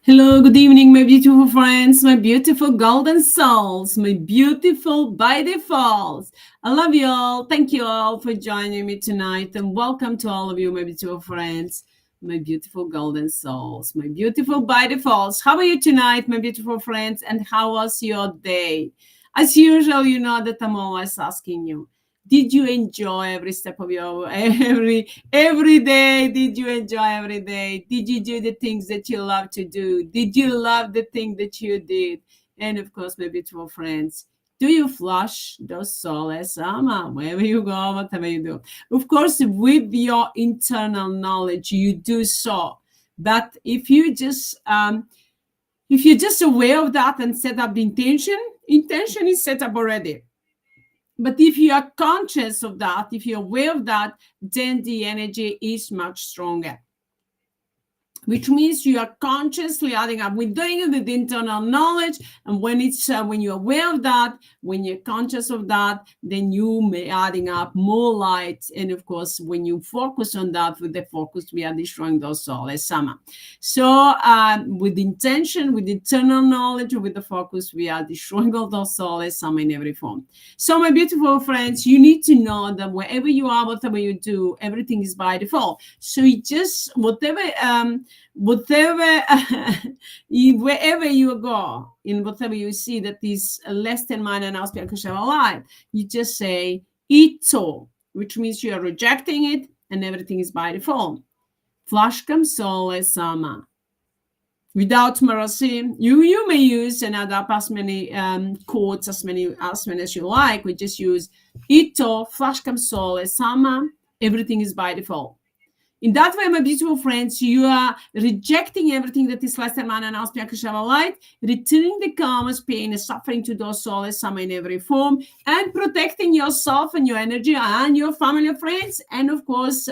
Hello, good evening, my beautiful friends, my beautiful golden souls, my beautiful by default. I love you all. Thank you all for joining me tonight, and welcome to all of you, my beautiful friends, my beautiful golden souls, my beautiful by defaults. How are you tonight, my beautiful friends, and how was your day? As usual, you know that I'm always asking you, did you enjoy every step of your every day? Did you enjoy every day? Did you do the things that you love to do? Did you love the thing that you did? And of course, my beautiful friends, do you flush those soulless AMMA wherever you go, whatever you do? Of course, with your internal knowledge, you do so. But if you're just aware of that and set up the intention is set up already. But if you are conscious of that, if you're aware of that, then the energy is much stronger. Which means you are consciously adding up. We're doing it with internal knowledge, and when you're aware of that, when you're conscious of that, then you may adding up more light. And of course, when you focus on that, with the focus, we are destroying those soulless AMMA. So with intention, with internal knowledge, with the focus, we are destroying all those soulless AMMA in every form. So my beautiful friends, you need to know that wherever you are, whatever you do, everything is by default. So you just wherever you go, in whatever you see that is less than mine and auspicious light, you just say ito, which means you are rejecting it, and everything is by default. Flashkam soulless AMMA. Without mercy, you may use and add up as many quotes as many as you like. We just use ito, flashkam soulless AMMA. Everything is by default. In that way, my beautiful friends, you are rejecting everything that is less than man and auspicious light, returning the karma's pain and suffering to those soulless AMMA in every form, and protecting yourself and your energy and your family and friends, and of course,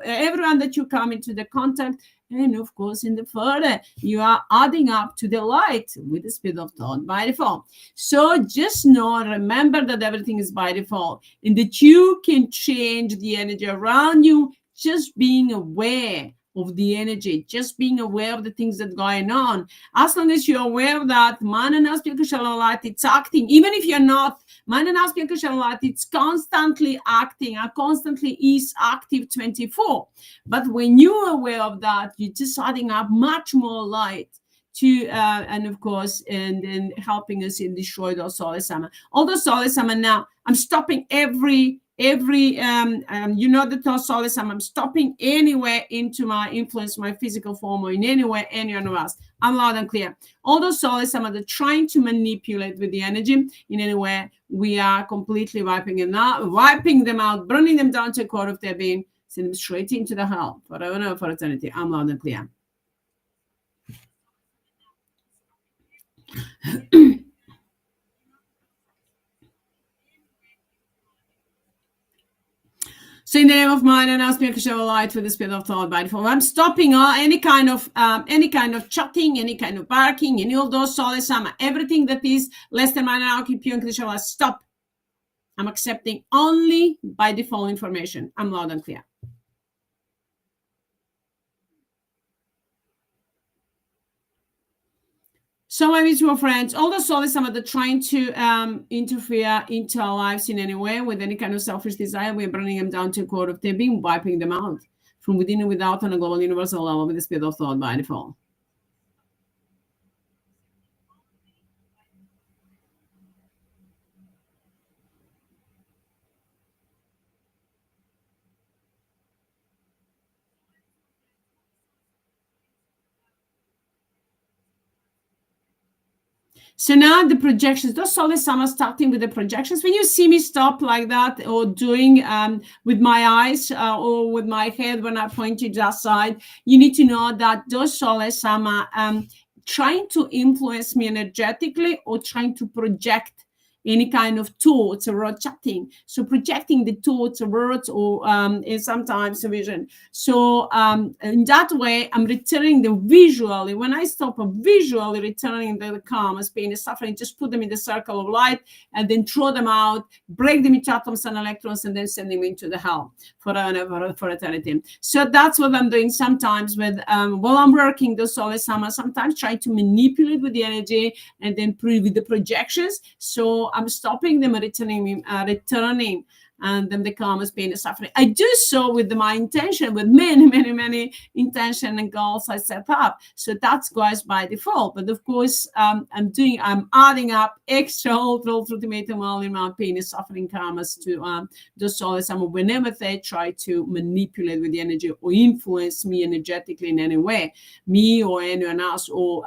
everyone that you come into the contact. And of course, in the further, you are adding up to the light with the speed of thought by default. So just know, remember that everything is by default, and that you can change the energy around you. Just being aware of the energy, just being aware of the things that are going on. As long as you're aware of that, man and auspicious light, it's acting. Even if you're not, man and auspicious light, it's constantly acting, and constantly is active 24. But when you're aware of that, you're just adding up much more light to and of course and helping us in destroy those soulless AMMA. All those soulless AMMA now, I'm stopping every you know, the thought soulless AMMA, I'm stopping anywhere into my influence, my physical form, or in anywhere anyone else. I'm loud and clear. All those soulless AMMA, they're trying to manipulate with the energy in any way. We are completely wiping them out, burning them down to a core of their being, send them straight into the hell forever and ever for eternity. I'm loud and clear. So in the name of mine and auspicious light with the spirit of thought by default, I'm stopping any kind of chatting, any kind of barking, any of those soulless AMMA, everything that is less than mine and auspicious light. Stop. I'm accepting only by default information. I'm loud and clear. So my beautiful friends, all the soulless AMMA that are trying to interfere into our lives in any way with any kind of selfish desire, we're burning them down to a core of their being, wiping them out from within and without on a global universal level with the speed of thought by default. So now the projections, those soulless AMMA, starting with the projections. When you see me stop like that, or doing with my eyes or with my head when I point to that side, you need to know that those soulless AMMA trying to influence me energetically or trying to project any kind of thoughts or chatting. So projecting the thoughts or words or sometimes a vision. So in that way, I'm returning them visually. When I stop visually returning the karmas, pain, and suffering, just put them in the circle of light and then throw them out, break them into atoms and electrons, and then send them into the hell for eternity. So that's what I'm doing sometimes with while I'm working the Soulless Amma, sometimes trying to manipulate with the energy and then with the projections. So I'm stopping them, returning and then the karmas, pain, and suffering. I do so with my intention, with many intention and goals I set up. So that goes by default. But of course, I'm adding up extra ultimate volume of pain and suffering karmas to the Soulless Amma whenever they try to manipulate with the energy or influence me energetically in any way, me or anyone else, or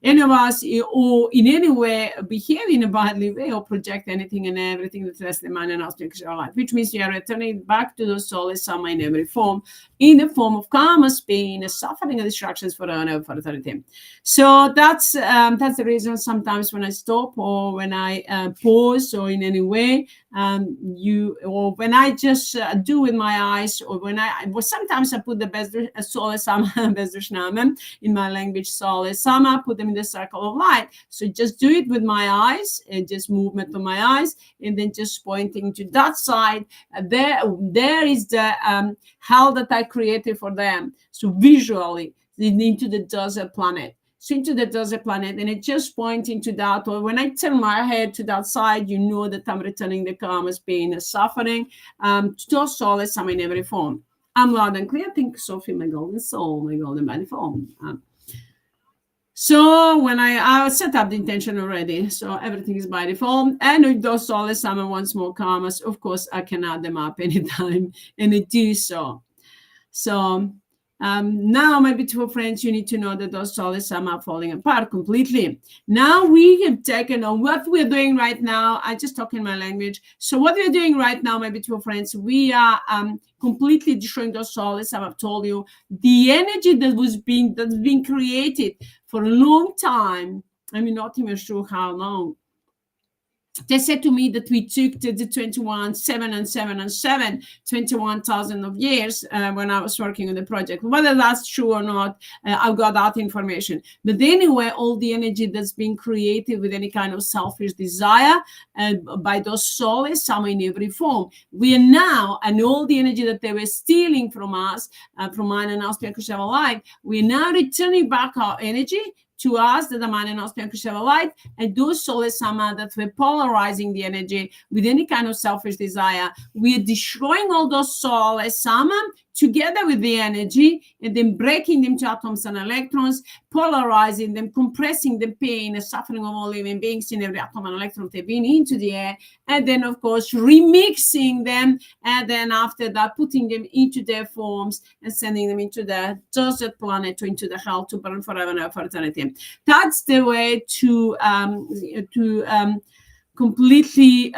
any of us, or in any way behave in a badly way or project anything and everything that less than man and else because our life, which means you are returning back to the Soulless Amma in every form, in the form of karmas, pain, suffering, and distractions for eternity. So that's the reason sometimes when I stop or when I pause or in any way, or when I just do with my eyes, or when sometimes I put the Soulless Amma, in my language, Soulless Amma, put them in the circle of light. So just do it with my eyes, and just movement of my eyes, and then just pointing to that side. There is the hell that I created for them. So visually, into the desert planet. So into the desert planet, and it just pointing to that. Or when I turn my head to that side, you know that I'm returning the karmas, pain, and suffering to those Soulless Amma in every form. I'm loud and clear. Thank you, Sophie, my golden soul, my golden body form. So when I set up the intention already, so everything is by default. And with those Soulless Amma once more karmas, of course, I can add them up anytime, and I do so. So now, my beautiful friends, you need to know that those Soulless Amma are falling apart completely. Now we have taken on what we're doing right now. I just talk in my language. So what we're doing right now, my beautiful friends, we are completely destroying those Soulless Amma. I've told you the energy that's been created for a long time. I mean, not even sure how long. They said to me that we took the 21,000 of years when I was working on the project. Whether that's true or not, I've got that information. But anyway, all the energy that's been created with any kind of selfish desire by those Soulless Amma in every form, we are now, and all the energy that they were stealing from us, from mine and us, life, we are now returning back our energy to us, the man and auspicial light, and those Soulless Amma that were polarizing the energy with any kind of selfish desire. We're destroying all those Soulless Amma together with the energy, and then breaking them to atoms and electrons, polarizing them, compressing the pain and suffering of all living beings in every atom and electron they've been into the air, and then of course remixing them, and then after that putting them into their forms and sending them into the desert planet or into the hell to burn forever and ever for eternity. That's the way to completely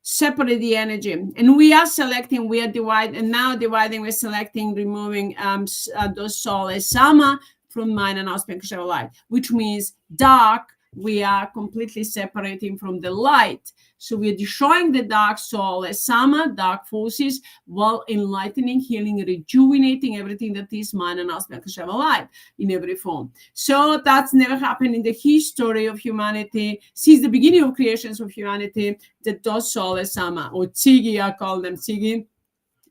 separate the energy. And we are selecting, we are dividing, we're selecting, removing those Soulless Amma from mind and auspicial light, which means dark, we are completely separating from the light. So we're destroying the dark Soulless Amma, dark forces, while enlightening, healing, rejuvenating everything that is mind and auspicial light in every form. So that's never happened in the history of humanity, since the beginning of creations of humanity, that those Soulless Amma, or Tsigi, I call them Tsigi,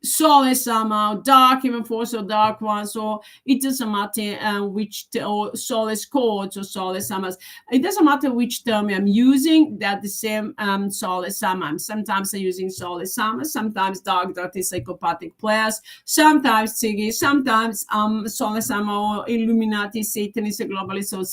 Soulless Amma, dark, even force or dark ones, or it doesn't matter which, or Soulless codes or Soulless Ammas. It doesn't matter which term I'm using, they're the same Soulless Amma. Sometimes I'm using Soulless Amma, sometimes dark, dirty, psychopathic players, sometimes Tsigi, sometimes Soulless Amma or Illuminati, Satanist, globalist, or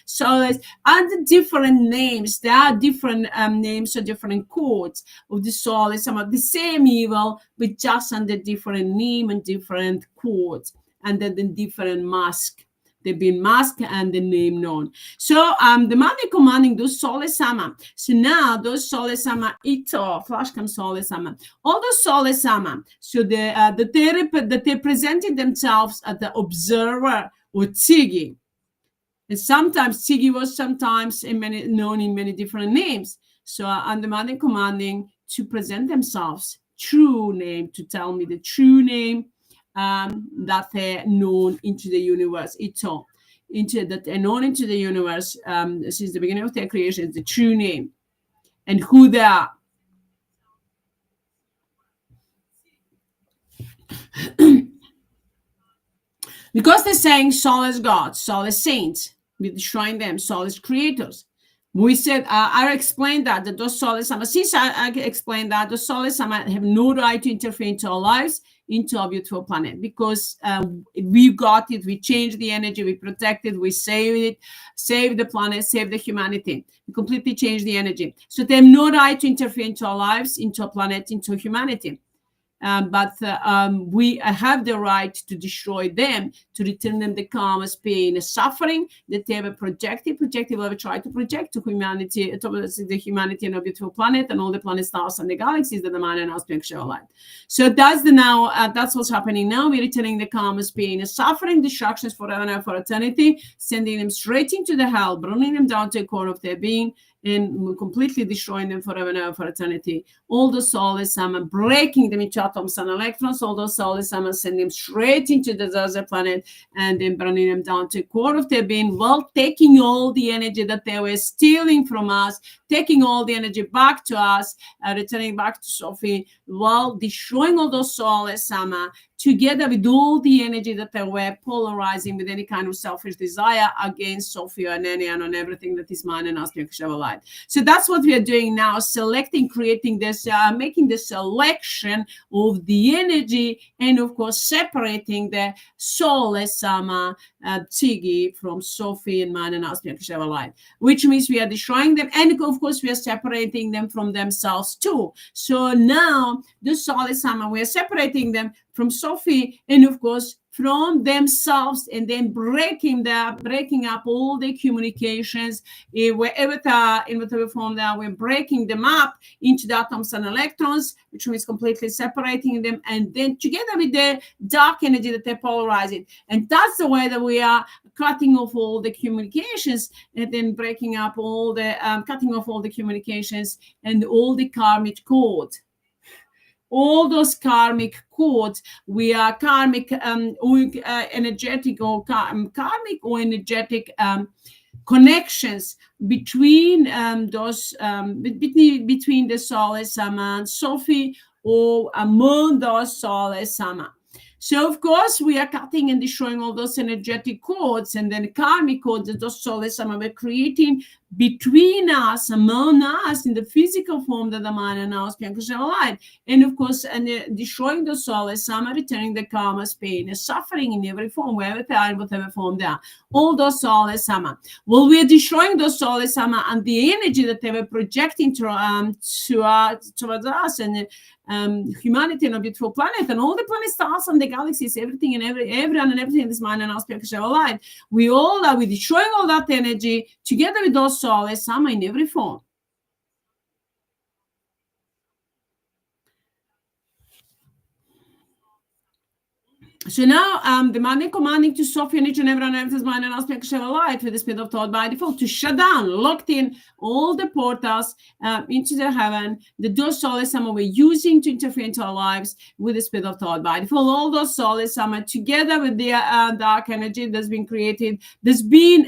Soulless, and the different names. There are different names or different codes of the Soulless Amma, the same evil, but just under different name and different codes, and then the different mask. They've been masked and the name known. So the man is commanding those Soulless Amma. So now those Soulless Amma, flash comes Soulless Amma. All those Soulless Amma. So that they presented themselves as the observer or Tsigi. And sometimes Tsigi was sometimes known in many different names. So I'm demanding, commanding to present themselves true name, to tell me the true name that they're known into the universe. Into that they're known into the universe since the beginning of their creation, the true name and who they are. Because they're saying soulless gods, soulless saints, we're destroying them, soulless creators. We said, I explained that those soulless Amma, since I explained that those soulless Amma have no right to interfere into our lives, into our beautiful planet, because we got it, we changed the energy, we protected, we saved it, saved the planet, saved the humanity. We completely changed the energy. So they have no right to interfere into our lives, into our planet, into humanity. But we have the right to destroy them, to return them the karma's pain, suffering that they have projected, will have tried to project to humanity, to the humanity and our beautiful planet and all the planet stars and the galaxies that the man and us show light. So that's that's what's happening now. We're returning the karma's pain, suffering, destructions forever and ever for eternity, sending them straight into the hell, burning them down to the core of their being, and completely destroying them forever and ever for eternity. All the soulless Amma, breaking them into atoms and electrons, all those soulless Amma, sending them straight into the desert planet and then burning them down to the core of their being, while taking all the energy that they were stealing from us, taking all the energy back to us, returning back to Sophie, while destroying all those soulless Amma, together with all the energy that they were polarizing with any kind of selfish desire against Sophie and and on everything that is mine and us, light. So that's what we are doing now, selecting, creating this, making the selection of the energy, and of course separating the soulless Amma, Tzigi, from Sophie and mine and us, light, which means we are destroying them, and of course we are separating them from themselves too. So now the soulless Amma, we are separating them from Sophie and of course from themselves, and then breaking up all the communications wherever they are, in whatever form they are. We're breaking them up into the atoms and electrons, which means completely separating them, and then together with the dark energy that they polarize it. And that's the way that we are cutting off all the communications, and then breaking up all the cutting off all the communications and all the karmic code. All those karmic codes, we are karmic, energetic or karmic or energetic connections between those between the soulless Amma and Sophie, or among those soulless Amma. So of course we are cutting and destroying all those energetic codes, and then karmic codes that those soulless Amma were creating between us, among us, in the physical form that the man and us can light, and of course, and destroying the soulless Amma, returning the karma's pain and suffering in every form, wherever they are, in whatever form they are. All those soulless Amma. Well, we are destroying those soulless Amma and the energy that they were projecting towards us and humanity and a beautiful planet and all the planet stars and the galaxies, everything and everyone and everything in this mind and our spiritual light. We destroying all that energy together with those soulless Amma in every form. So now I'm demanding, commanding to Sophie and each and everyone else's mind and our spiritual light with the spirit of thought by default to shut down, locked in all the portals into the heaven that those soulless Amma we're using to interfere into our lives with the spirit of thought by default. All those soulless Amma together with the dark energy that's been created, that's been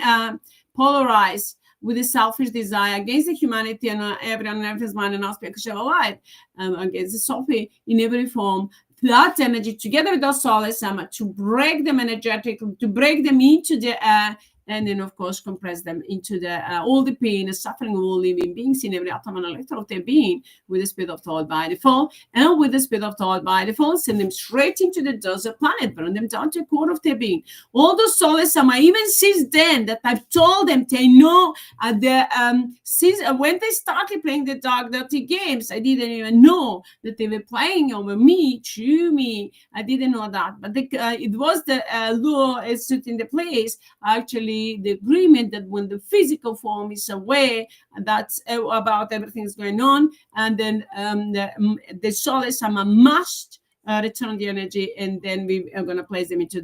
polarized with the selfish desire against the humanity and everyone else's mind and our spiritual light, against the Sophie in every form. That energy together with those soulless Amma to break them energetically, to break them into the air, and then of course compress them into the all the pain and suffering of all living beings in every atom and electron of their being with the spirit of thought by default. And with the spirit of thought by default, send them straight into the desert planet, burn them down to the core of their being. All those soulless Amma, even since then that I've told them, they know since when they started playing the dark dirty games, I didn't even know that they were playing over me, through me. I didn't know that, but it was the law is set in the place, actually the agreement that when the physical form is aware, that's about everything is going on, and then the soulless Amma must return the energy, and then we are going to place them into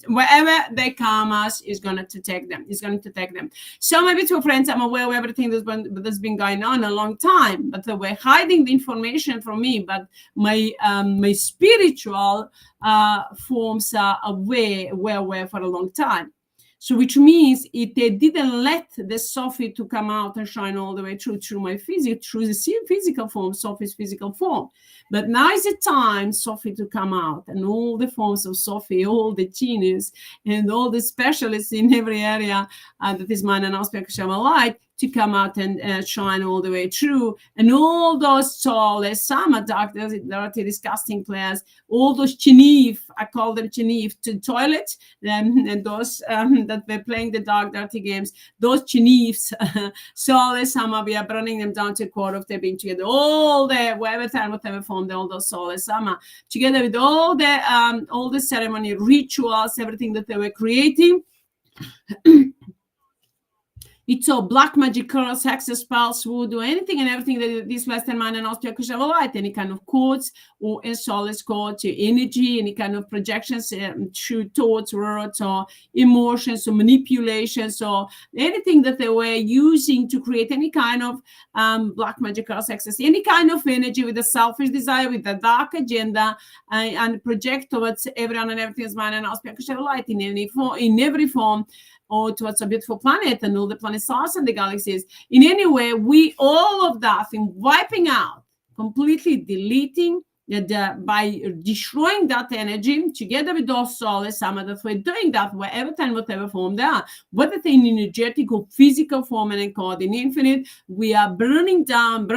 wherever they karmas is going to take them. Is going to take them. So my beautiful friends, I'm aware of everything that's been going on a long time, but they were hiding the information from me. But my spiritual forms are aware for a long time. So which means they didn't let the Sophie to come out and shine all the way through my through the physical form, Sophie's physical form. But now is the time, Sophie, to come out, and all the forms of Sophie, all the genius and all the specialists in every area that is mind and aspect of light, to come out and shine all the way through. And all those soulless, AMMA, dark, dirty, disgusting players, all those chinif, I call them chinif, to toilet, and those that were playing the dark, dirty games, those chinifs, soulless, AMMA, we are burning them down to a quarter of their being together. All the, whatever form, all those soulless, AMMA, together with all the ceremony, rituals, everything that they were creating. It's all black magic, curse, hexes, spells, voodoo, anything and everything that this Western mind and Austria could have a light, any kind of codes or a soulless code to energy, any kind of projections through thoughts, words, or emotions, or manipulations, or anything that they were using to create any kind of black magic, curse, hexes, any kind of energy with a selfish desire, with a dark agenda, and project towards everyone and everything's mind and Austria could have a light in every form, or towards a beautiful planet and all the planet stars and the galaxies. In any way, all of that in wiping out, completely deleting, by destroying that energy together with those soulless AMMA that we're doing that wherever time, whatever form they are, whether they're in energetic or physical form and encoded in infinite, we are burning them,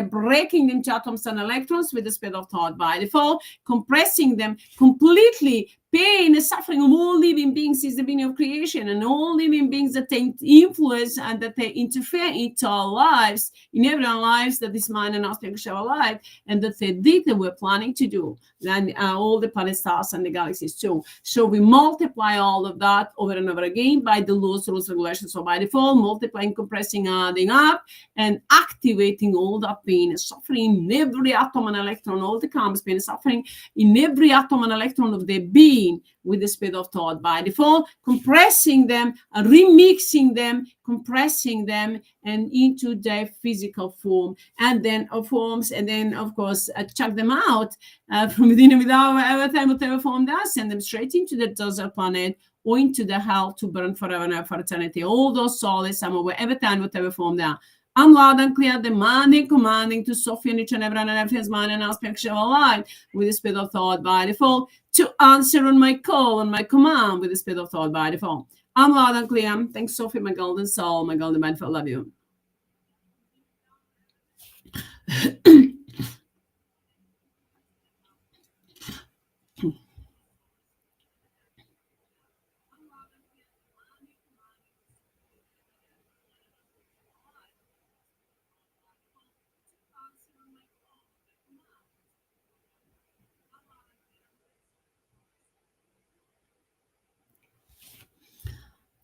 breaking them to atoms and electrons with the speed of thought by default, compressing them completely. Pain and suffering of all living beings is the beginning of creation, and all living beings that they influence and that they interfere into our lives, in everyone's lives, that this mind and aspect of our life, and that they did, that we're planning to do, and all the planet stars and the galaxies too. So we multiply all of that over and over again by the laws, rules, regulations, so by default, multiplying, compressing, adding up, and activating all that pain and suffering in every atom and electron, all the karma's pain and suffering in every atom and electron of their being, with the speed of thought by default, compressing them, remixing them, compressing them, and into their physical form, and then of forms, and then of course chuck them out from within and without whatever form they are, send them straight into the desert planet or into the hell to burn forever and ever for eternity. All those souls, wherever time, whatever form they are. I'm loud and clear, demanding, commanding to Sophie and each and every one and everything's mind and aspect of light with the speed of thought by default, to answer on my call and my command with the speed of thought by default. I'm loud and clear. Thanks, Sophie, my golden soul, my golden mindful. Love you.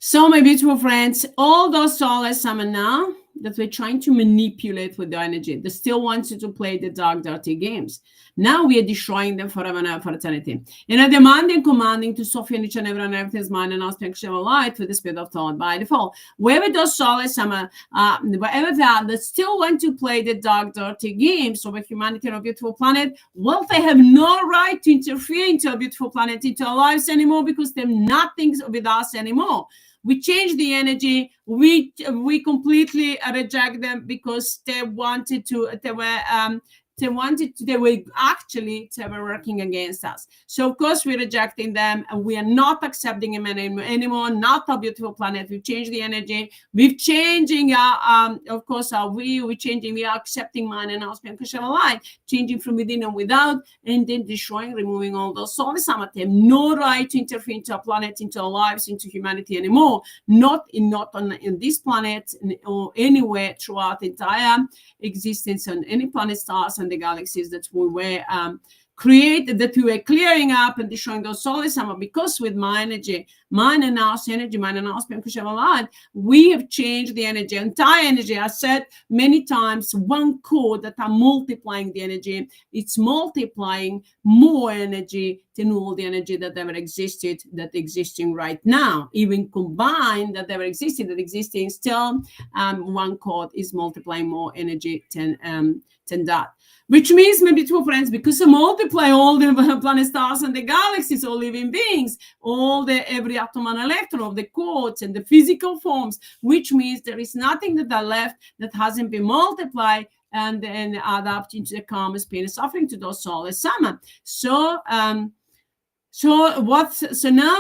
So, my beautiful friends, all those soulless AMMA now that we're trying to manipulate with the energy, they still want you to play the dark, dirty games. Now we are destroying them forever and ever for eternity. And are demanding, commanding to Sophie and each and every one everything's mind and aspect of light with the speed of thought by default. Wherever those soulless AMMA, wherever they are, they still want to play the dark, dirty games over humanity and a beautiful planet. Well, they have no right to interfere into a beautiful planet, into our lives anymore, because they're nothing with us anymore. We change the energy. We completely reject them because they wanted to. They were working against us. So of course we're rejecting them, and we are not accepting them anymore. Not a beautiful planet. We've changed the energy. We're changing our, of course, we're changing. We are accepting mind and aspect of light, changing from within and without, and then destroying, removing all those souls. They have no right to interfere into our planet, into our lives, into humanity anymore. Not on this planet or anywhere throughout the entire existence on any planet, stars, and the galaxies that we were create that we were clearing up and destroying those soulless Amma, because with my energy, mine and our energy, mine and our light, we have changed the energy, entire energy. I said many times, one cord that are multiplying the energy, it's multiplying more energy than all the energy that ever existed, that existing right now. Even combined, that ever existed, that existing still, one cord is multiplying more energy than that. Which means, maybe two friends, because I multiply all the planet stars and the galaxies, all living beings, every atom and electron of the quartz and the physical forms, which means there is nothing that are left that hasn't been multiplied and then adapt into the karma's pain and suffering to those soulless Amma. So now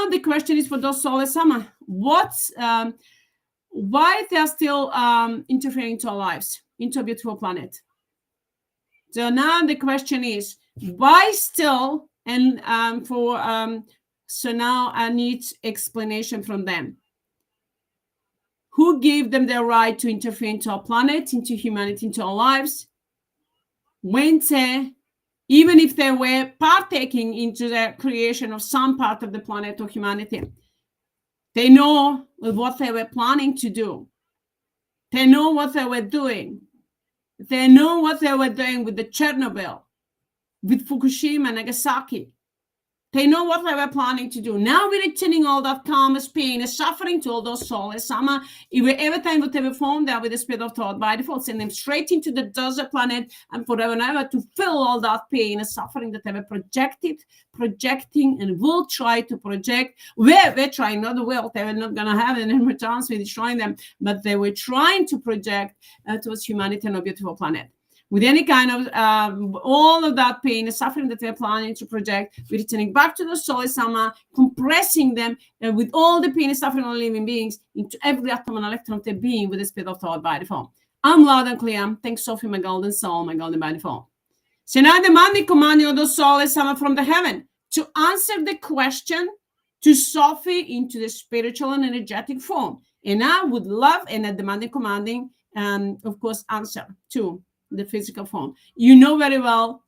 the question is for those soulless Amma, why they are still interfering into our lives, into a beautiful planet? So now the question is, why still? And so now I need explanation from them. Who gave them the right to interfere into our planet, into humanity, into our lives? When even if they were partaking into the creation of some part of the planet or humanity, they know what they were planning to do. They know what they were doing. They know what they were doing with the Chernobyl, with Fukushima, Nagasaki. They know what they were planning to do. Now we're returning all that karma's pain and suffering to all those soulless Amma. Every time that they were formed there with the spirit of thought, by default, send them straight into the desert planet and forever and ever to fill all that pain and suffering that they were projecting, and will try to project. We're trying, not the will. They were not going to have any more chance with destroying them, but they were trying to project towards humanity and a beautiful planet. With any kind of all of that pain and suffering that we're planning to project, we're returning back to the soulless Amma, compressing them with all the pain and suffering of living beings into every atom and electron of their being with the spirit of thought by default. I'm loud and clear. Thanks, Sophie, my golden soul, my golden by default. So now demanding commanding of the soulless Amma from the heaven to answer the question to Sophie into the spiritual and energetic form. And I would love, and a demanding commanding, of course, answer to the physical form. You know very well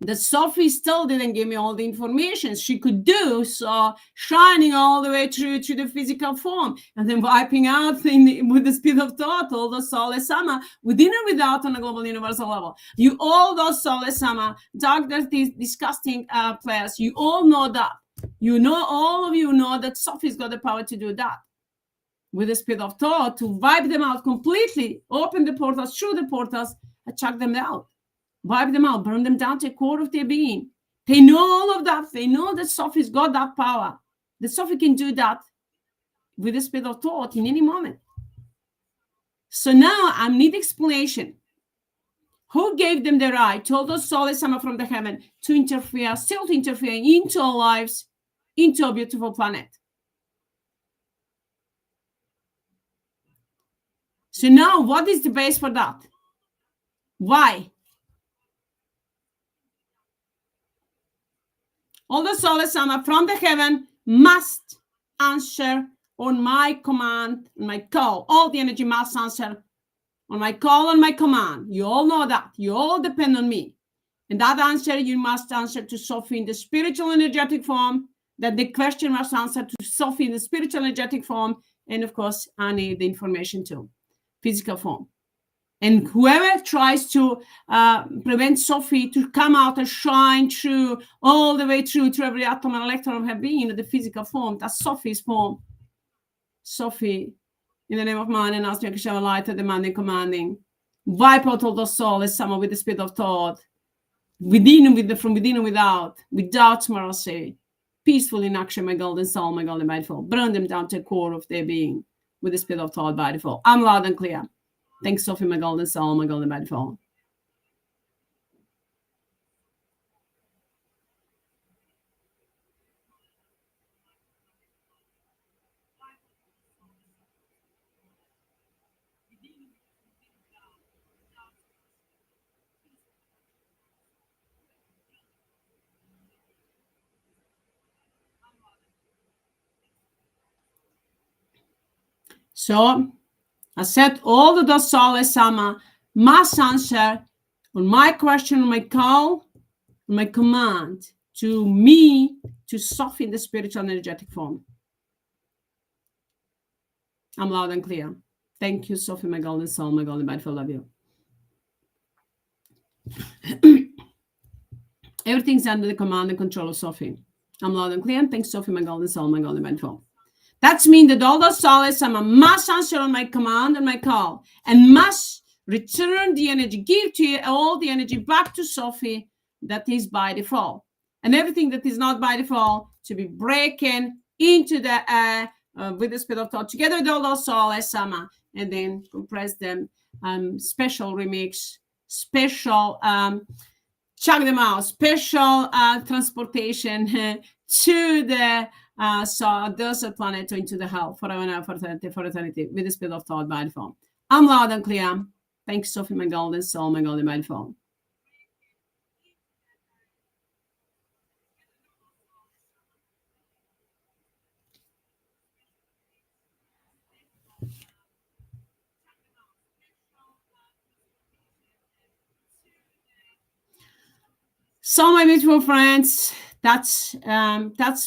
that Sophie still didn't give me all the information she could do, so shining all the way through to the physical form and then wiping out with the speed of thought all the soulless Amma within and without on a global universal level. You all those soulless Amma, doctors, these disgusting players, you all know that. You know, all of you know that Sophie's got the power to do that. With the speed of thought, to wipe them out completely, open the portals, through the portals, and chuck them out, wipe them out, burn them down to the core of their being. They know all of that. They know that Sophie's got that power, that Sophie can do that with the speed of thought in any moment. So now I need explanation. Who gave them the right, told us soulless Amma from the heaven, to interfere, still to interfere into our lives, into a beautiful planet? So now, what is the base for that? Why? All the soulless Amma from the heaven must answer on my command, my call. All the energy must answer on my call and my command. You all know that. You all depend on me. And that answer, you must answer to Sophie in the spiritual energetic form. That the question must answer to Sophie in the spiritual energetic form. And of course, I need the information too. Physical form. And whoever tries to prevent Sophie to come out and shine through all the way through to every atom and electron of her being in the physical form, that's Sophie's form. Sophie, in the name of mine and ask me to shower light, demanding, commanding, wipe out all the soulless Amma with the speed of thought, within and from within and without mercy, peaceful in action, my golden soul, my golden mindful, burn them down to the core of their being with the speed of thought by default. I'm loud and clear. Thanks, Sophie, my golden soul, my golden by default. So I said all of those soulless Amma must answer on my question, on my call, my command to me to soften the spiritual energetic form. I'm loud and clear. Thank you, Sophie, my golden soul, my golden body, I love you. Everything's under the command and control of Sophie. I'm loud and clear. Thanks, Sophie, my golden soul, my golden body. That means that all those souls, I must answer on my command and my call, and must return the energy, give to you all the energy back to Sophie that is by default. And everything that is not by default to be breaking into the air with the speed of thought, together with all those souls, and then compress them, special remix, special chuck them out, special transportation to the desert planet or into the hell forever and ever, for eternity, with the speed of thought by the phone. I'm loud and clear. Thanks, Sophie, my golden soul, my golden by the phone. So, my beautiful friends, that's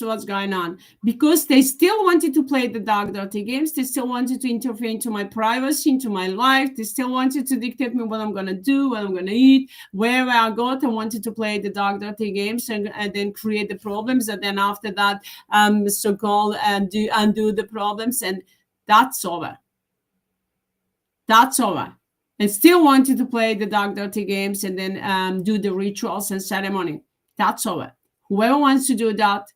what's going on, because they still wanted to play the dark, dirty games. They still wanted to interfere into my privacy, into my life. They still wanted to dictate me what I'm going to do, what I'm going to eat, where I go. They wanted to play the dark, dirty games and then create the problems. And then after that, so-called undo the problems. And that's over. That's over. And still wanted to play the dark, dirty games and then do the rituals and ceremony. That's over. Whoever wants to do that,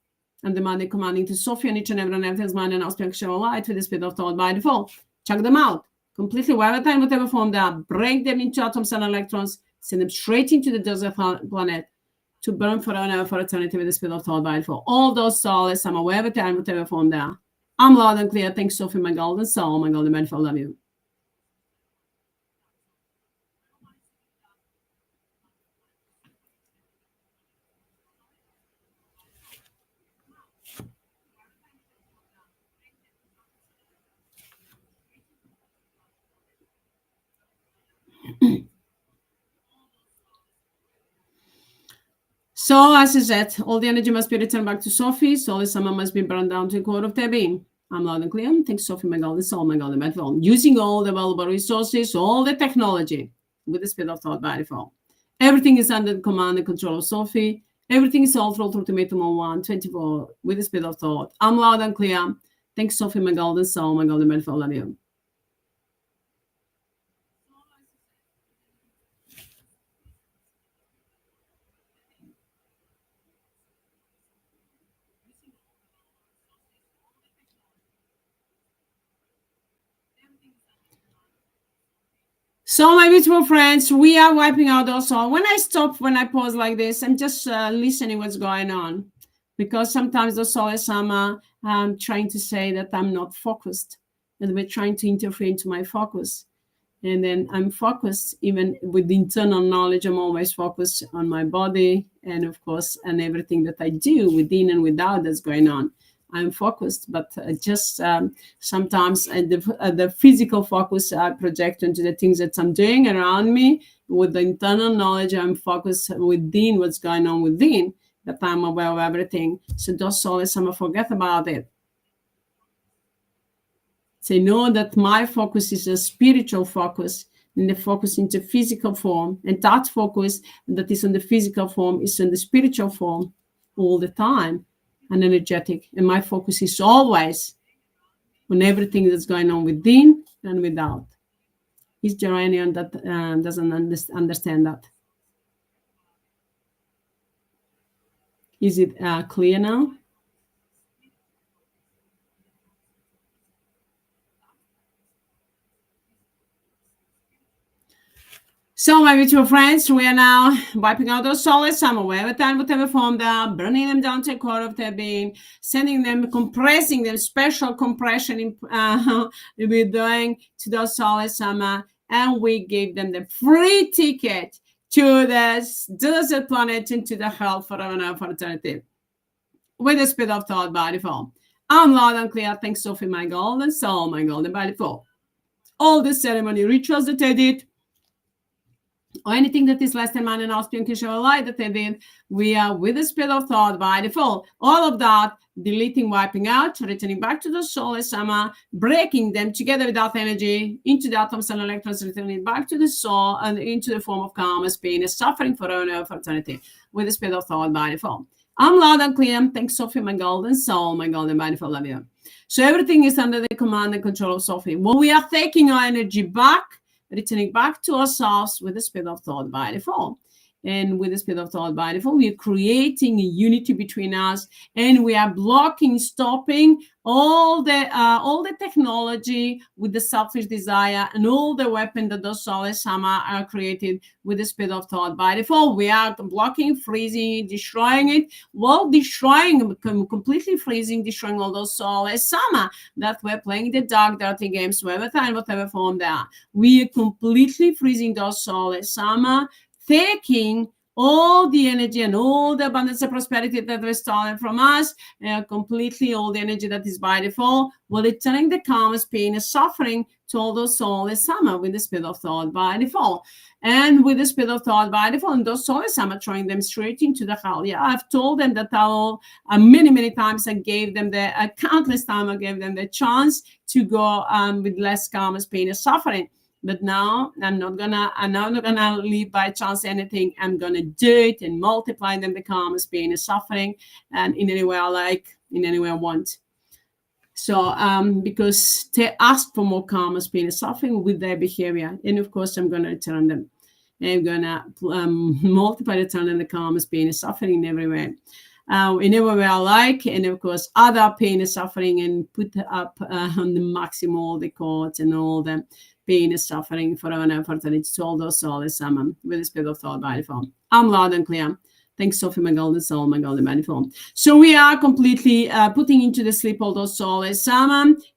I'm demanding, commanding to Sophie and each and every one of mind and auspicial light with the speed of thought by default. Check them out. Completely, whatever time, whatever form they are, break them into atoms and electrons, send them straight into the desert planet to burn forever and ever for eternity with the speed of thought by default. All those souls, whatever time, whatever form they are. I'm loud and clear. Thanks, Sophie, my golden soul, my golden man, I love you. So, as I said, all the energy must be returned back to Sophie. Soulless AMMA must be burned down to the core of their being. I'm loud and clear. Thanks, Sophie, my golden soul, my golden phone. Using all the available resources, all the technology with the speed of thought by default. Everything is under the command and control of Sophie. Everything is all through ultimatum on 124 with the speed of thought. I'm loud and clear. Thanks, Sophie, my golden soul, my golden phone. Love you. So, my beautiful friends, we are wiping out also. When I stop, when I pause like this, I'm just listening what's going on. Because sometimes the Soulless AMMA trying to say that I'm not focused. And we're trying to interfere into my focus. And then I'm focused, even with the internal knowledge, I'm always focused on my body. And of course, and everything that I do within and without that's going on. I'm focused, but just sometimes the physical focus I project into the things that I'm doing around me. With the internal knowledge, I'm focused within what's going on within, that I'm aware of everything. So those souls, I'm forget about it. Say, know that my focus is a spiritual focus, and the focus into physical form. And that focus that is on the physical form is on the spiritual form all the time. And energetic, and my focus is always on everything that's going on within and without. Is there anyone that doesn't understand that? Is it clear now? So, my beautiful friends, we are now wiping out those souls, whatever time, whatever form they are, burning them down to the core of their being, sending them, compressing them, special compression we're doing to those souls, and we gave them the free ticket to the desert planet into the hell forever and ever for eternity. With the speed of thought by default. I'm loud and clear. Thanks, Sophie, my golden soul, my golden by default. All the ceremony rituals that I did, or anything that is less than man and auspicious light that they did, we are with the speed of thought by default. All of that, deleting, wiping out, returning back to the soulless AMMA, breaking them together without energy into the atoms and electrons, returning back to the soul and into the form of karma, pain, and suffering forever for eternity with the speed of thought by default. I'm loud and clear. Thanks, Sophie, my golden soul, my golden by default. Love you. So everything is under the command and control of Sophie. When we are taking our energy back, returning back to ourselves with the speed of thought by default. And with the speed of thought by default, we are creating a unity between us, and we are blocking, stopping all the technology with the selfish desire and all the weapon that those soulless AMMA are created with the speed of thought by default. We are blocking, freezing, destroying it, while destroying, completely freezing, destroying all those soulless AMMA that were playing the dark, dirty games, whatever time, whatever form they are. We are completely freezing those soulless AMMA, taking all the energy and all the abundance and prosperity that was stolen from us, completely all the energy that is by default, while returning the karma, pain, and suffering to all those soulless AMMA with the speed of thought by default. And with the speed of thought by default, and those soulless AMMA throwing them straight into the hell. Yeah, I've told them that many times I gave them countless times I gave them the chance to go with less karma, pain, and suffering. But now I'm not gonna leave by chance anything. I'm gonna do it and multiply them the karma, pain, and suffering, and in any way I like, in any way I want. So because they ask for more karma, pain, and suffering with their behavior, and of course I'm gonna return them. I'm gonna multiply, return them the karma, pain, and suffering in every way. In every way I like, and of course other pain and suffering, and put up on the maximum all the courts and all the pain and suffering forever and ever to all those souls with the spirit of thought by default. I'm loud and clear. Thanks, Sophie, my golden soul, my golden manifold. So we are completely putting into the sleep all those souls.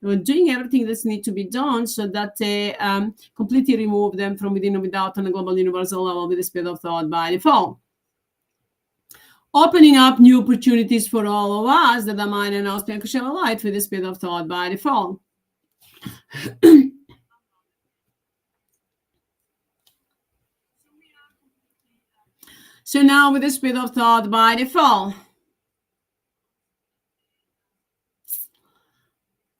We're doing everything that's need to be done so that they completely remove them from within and without on a global universal level with the spirit of thought by default. Opening up new opportunities for all of us that are mine and our spiritual light with the spirit of thought by default. So now with the spirit of thought by default,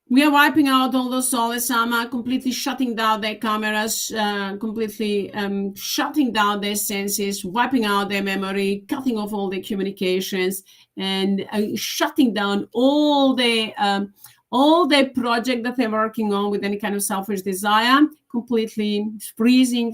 we are wiping out all those soulless AMMA, completely shutting down their cameras, completely shutting down their senses, wiping out their memory, cutting off all their communications, and shutting down all the project that they're working on with any kind of selfish desire, completely freezing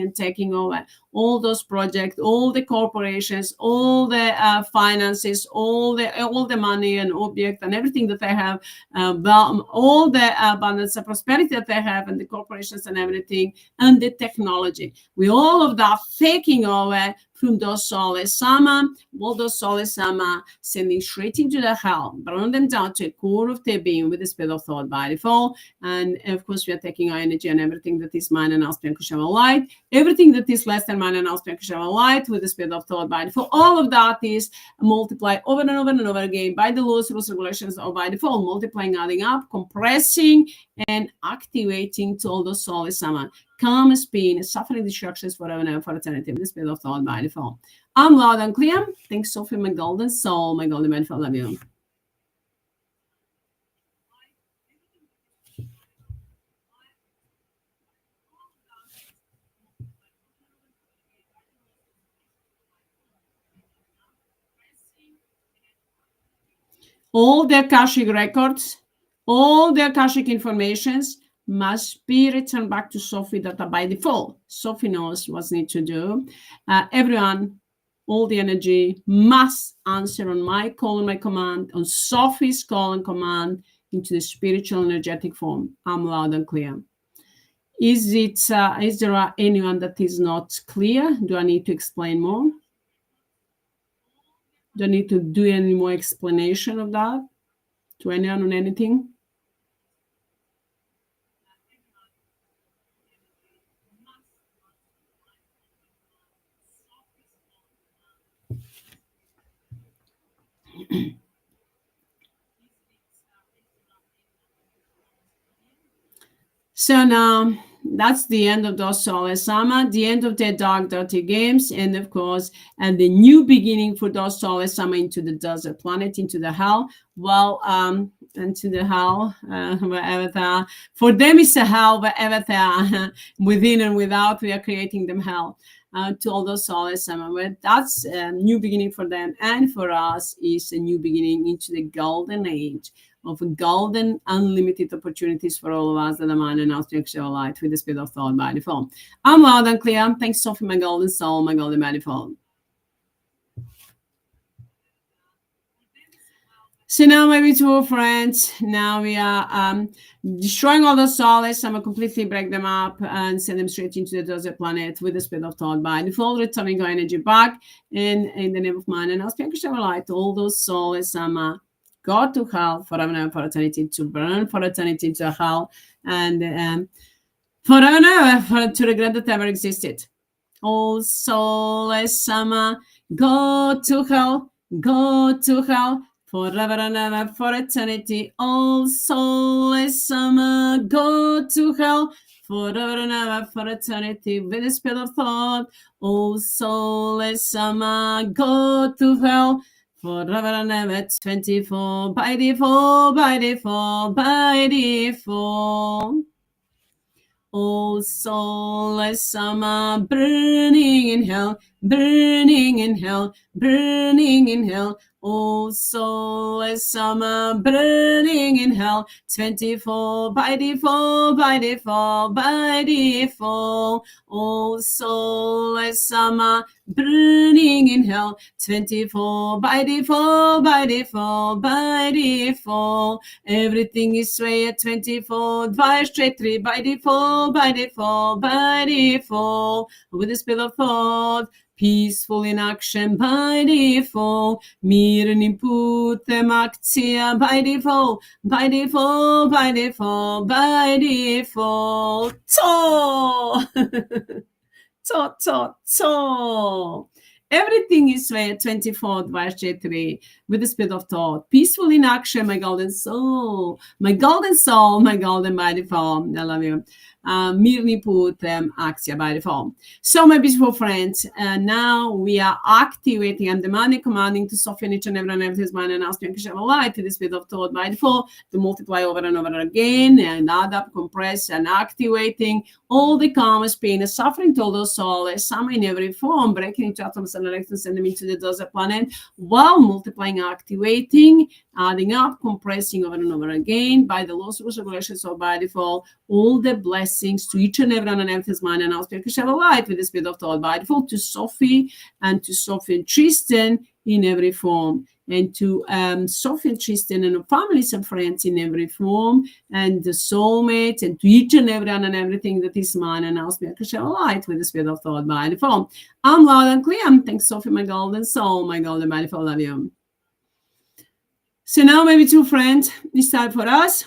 and taking over all those projects, all the corporations, all the finances, all the money and object and everything that they have, all the abundance and prosperity that they have, and the corporations and everything, and the technology. We all of that taking over from those soulless AMMA, all those soulless AMMA sending straight into the hell, burn them down to a core of their being with the spirit of thought by default. And of course, we are taking our energy and everything that is mine and auspicious Kushava light, everything that is less than mine and auspicious Kushava light with the spirit of thought by default. All of that is multiplied over and over and over again by the laws, rules, regulations, or by default, multiplying, adding up, compressing, and activating to all those soulless AMMA. Calm, pain, suffering, destructions forever and ever for eternity. The spirit of thought by default. I'm loud and clear. Thanks, Sophie, my golden soul, my golden manifold. Love you. All the Akashic records, all the Akashic informations must be returned back to Sophie data by default. Sophie knows what needs to do. Everyone, all the energy must answer on my call and my command, on Sophie's call and command into the spiritual energetic form. I'm loud and clear. Is there anyone that is not clear? Do I need to explain more? Do I need to do any more explanation of that to anyone on anything? So now that's the end of those Soulless Amma, the end of their dark, dirty games, and of course, and the new beginning for those Soulless Amma into the desert planet, into the hell. Well, into the hell, wherever they are. For them, it's a hell wherever they are, within and without. We are creating them hell. To all those Soulless Amma, but that's a new beginning for them, and for us is a new beginning into the golden age of golden, unlimited opportunities for all of us that are mine and now show light with the speed of thought by default. I'm loud and clear. Thanks, Sophie, my golden soul, my golden by default. So now, my beautiful friends, now we are destroying all the Soulless. I'm going to completely break them up and send them straight into the desert planet with the speed of thought by default, returning our energy back in the name of mine and now show light. All those Soulless, go to hell forever and ever for eternity, to burn for eternity into hell, and forever and ever to regret that ever existed. All Soulless, go to hell, forever and ever for eternity. All Soulless, go to hell, forever and ever for eternity with the speed of thought. All Soulless, go to hell, forever and ever, 24 by default, by default, by default. All Soulless, burning in hell, burning in hell, burning in hell. All Soulless, burning in hell, 24 by default, by default, by default. All Soulless, burning in hell, 24 by default, by default, by default. Everything is way at 24 by straight 3 by default, by default, by default. With the speed of thought, peaceful in action by default. Mirni putem akcija by default, by default, by default, by default. Everything is way at 24 by 3 with the speed of thought. Peaceful in action, my golden soul, my golden soul, my golden by default. I love you. Mirni putem akcija by default. So, my beautiful friends, now we are activating and demanding, commanding to soften each and every his mind and asking to light to the speed of thought by default, to multiply over and over again, and add up, compress, and activating all the karmas, pain, and suffering to all those souls, some in every form, breaking into atoms and electrons, send them into the desert planet, while multiplying, activating, adding up, compressing over and over again by the laws of regulations or by default, all the blessings to each and every one and everything's mind and house, because have a light with the speed of thought by default to Sophie and to Sophie and Tristan in every form, and to Sophie and Tristan and families and friends in every form, and the soulmates, and to each and every one and everything that is mine and house, because have a light with the speed of thought by default. I'm loud and clear. Thanks, Sophie, my golden soul, my golden by default. Love you. So now, maybe two friends, it's time for us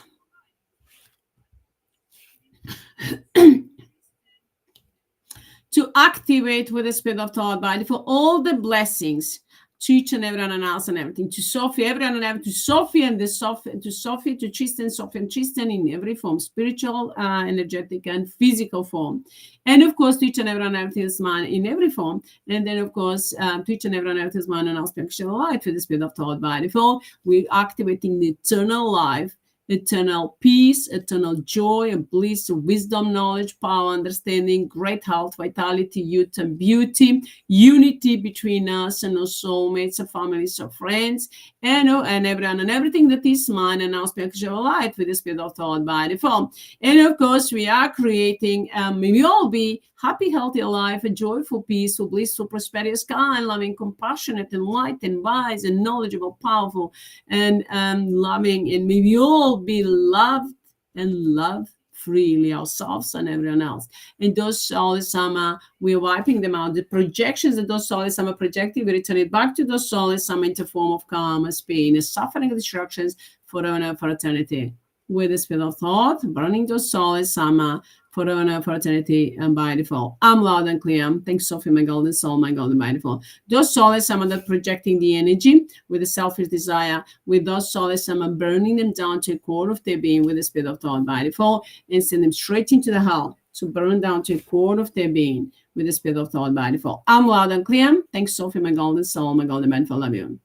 to activate with the speed of thought by default all the blessings to each and everyone else and everything, to Sophie, everyone and everything, to Sophie and the Sophie, to Sophie, to Tristan, Sophie and Tristan in every form, spiritual, energetic, and physical form. And of course, to each and everyone and everything's man in every form. And then, of course, to each and everyone and everything's man and aspirational life with the speed of thought by default. We're activating the eternal life, eternal peace, eternal joy, and bliss, wisdom, knowledge, power, understanding, great health, vitality, youth, and beauty, unity between us and our soulmates, our families, our friends, and everyone and everything that is mine and our spiritual light with the spirit of thought by default. And of course, we are creating, may we all be happy, healthy life, a joyful, peaceful, blissful, prosperous, kind, loving, compassionate, and light, and wise, and knowledgeable, powerful, and loving, and may we all be loved and love freely ourselves and everyone else. And those souls, we're wiping them out. The projections that those souls are projecting, we return it back to those souls into form of karma, pain, suffering, and destructions forever for eternity. With the spirit of thought, burning those souls, forever for eternity and by default. I'm loud and clear. Thanks, Sophie, my golden soul, my golden by default. Those souls, that projecting the energy with the selfish desire. With those souls, burning them down to a core of their being with the spirit of thought by default and send them straight into the hell. to burn down to the core of their being with the spirit of thought by default. I'm loud and clear. Thanks, Sophie, my golden soul, my golden man, for love you.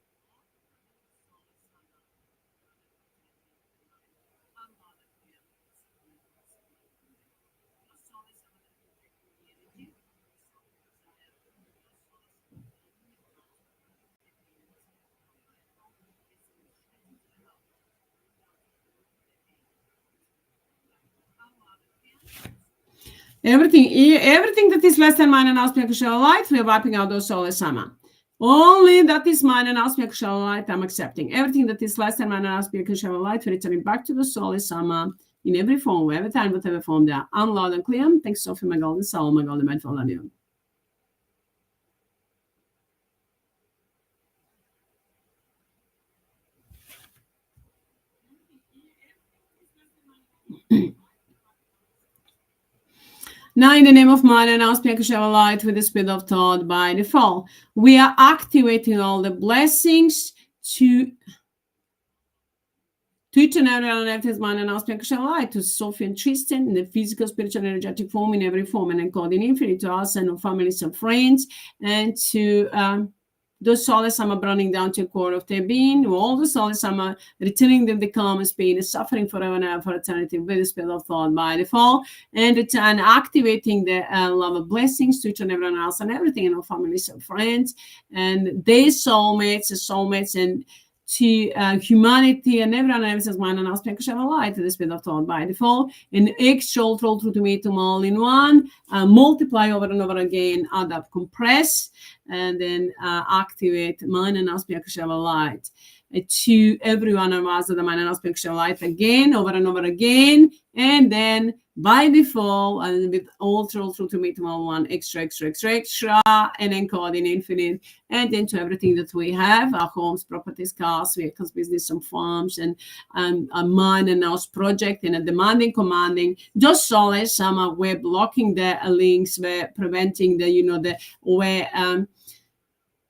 Everything that is less than mine and auspicial light, we're wiping out those soulless AMMA. Only that is mine and auspicial light, I'm accepting. Everything that is less than mine and auspicial light, we're returning back to the soulless AMMA in every form, every time, whatever form they are. I'm loud and clear. Thanks, Sophie, my golden soul, my golden man, for love you. Now, in the name of mind and auspicial light with the spirit of thought by default, we are activating all the blessings to turn around everything's mind and auspicial light to Sophie and Tristan in the physical, spiritual, energetic form, in every form, and encoding infinite to us and our families and friends, and to those soulless AMMA burning down to the core of their being, all the soulless AMMA returning them the calmest pain, suffering forever and ever for eternity with the spirit of thought by default, and return activating the love of blessings to each and everyone else and everything in our families and friends, and their soulmates, and to humanity and everyone else's mind and aspect of light, the spirit of thought by default, and extra through to meet them all in one, multiply over and over again, add up, compress, and then activate mind and aspect of light to every one of us, the mind and aspect of light again, over and over again, and then by default, and with all through to meet them all one, extra, and encoding infinite, and into everything that we have, our homes, properties, cars, vehicles, business, and farms, and a mind and house project, and a demanding, commanding, just soulless AMMA, we're blocking the links, we're preventing the,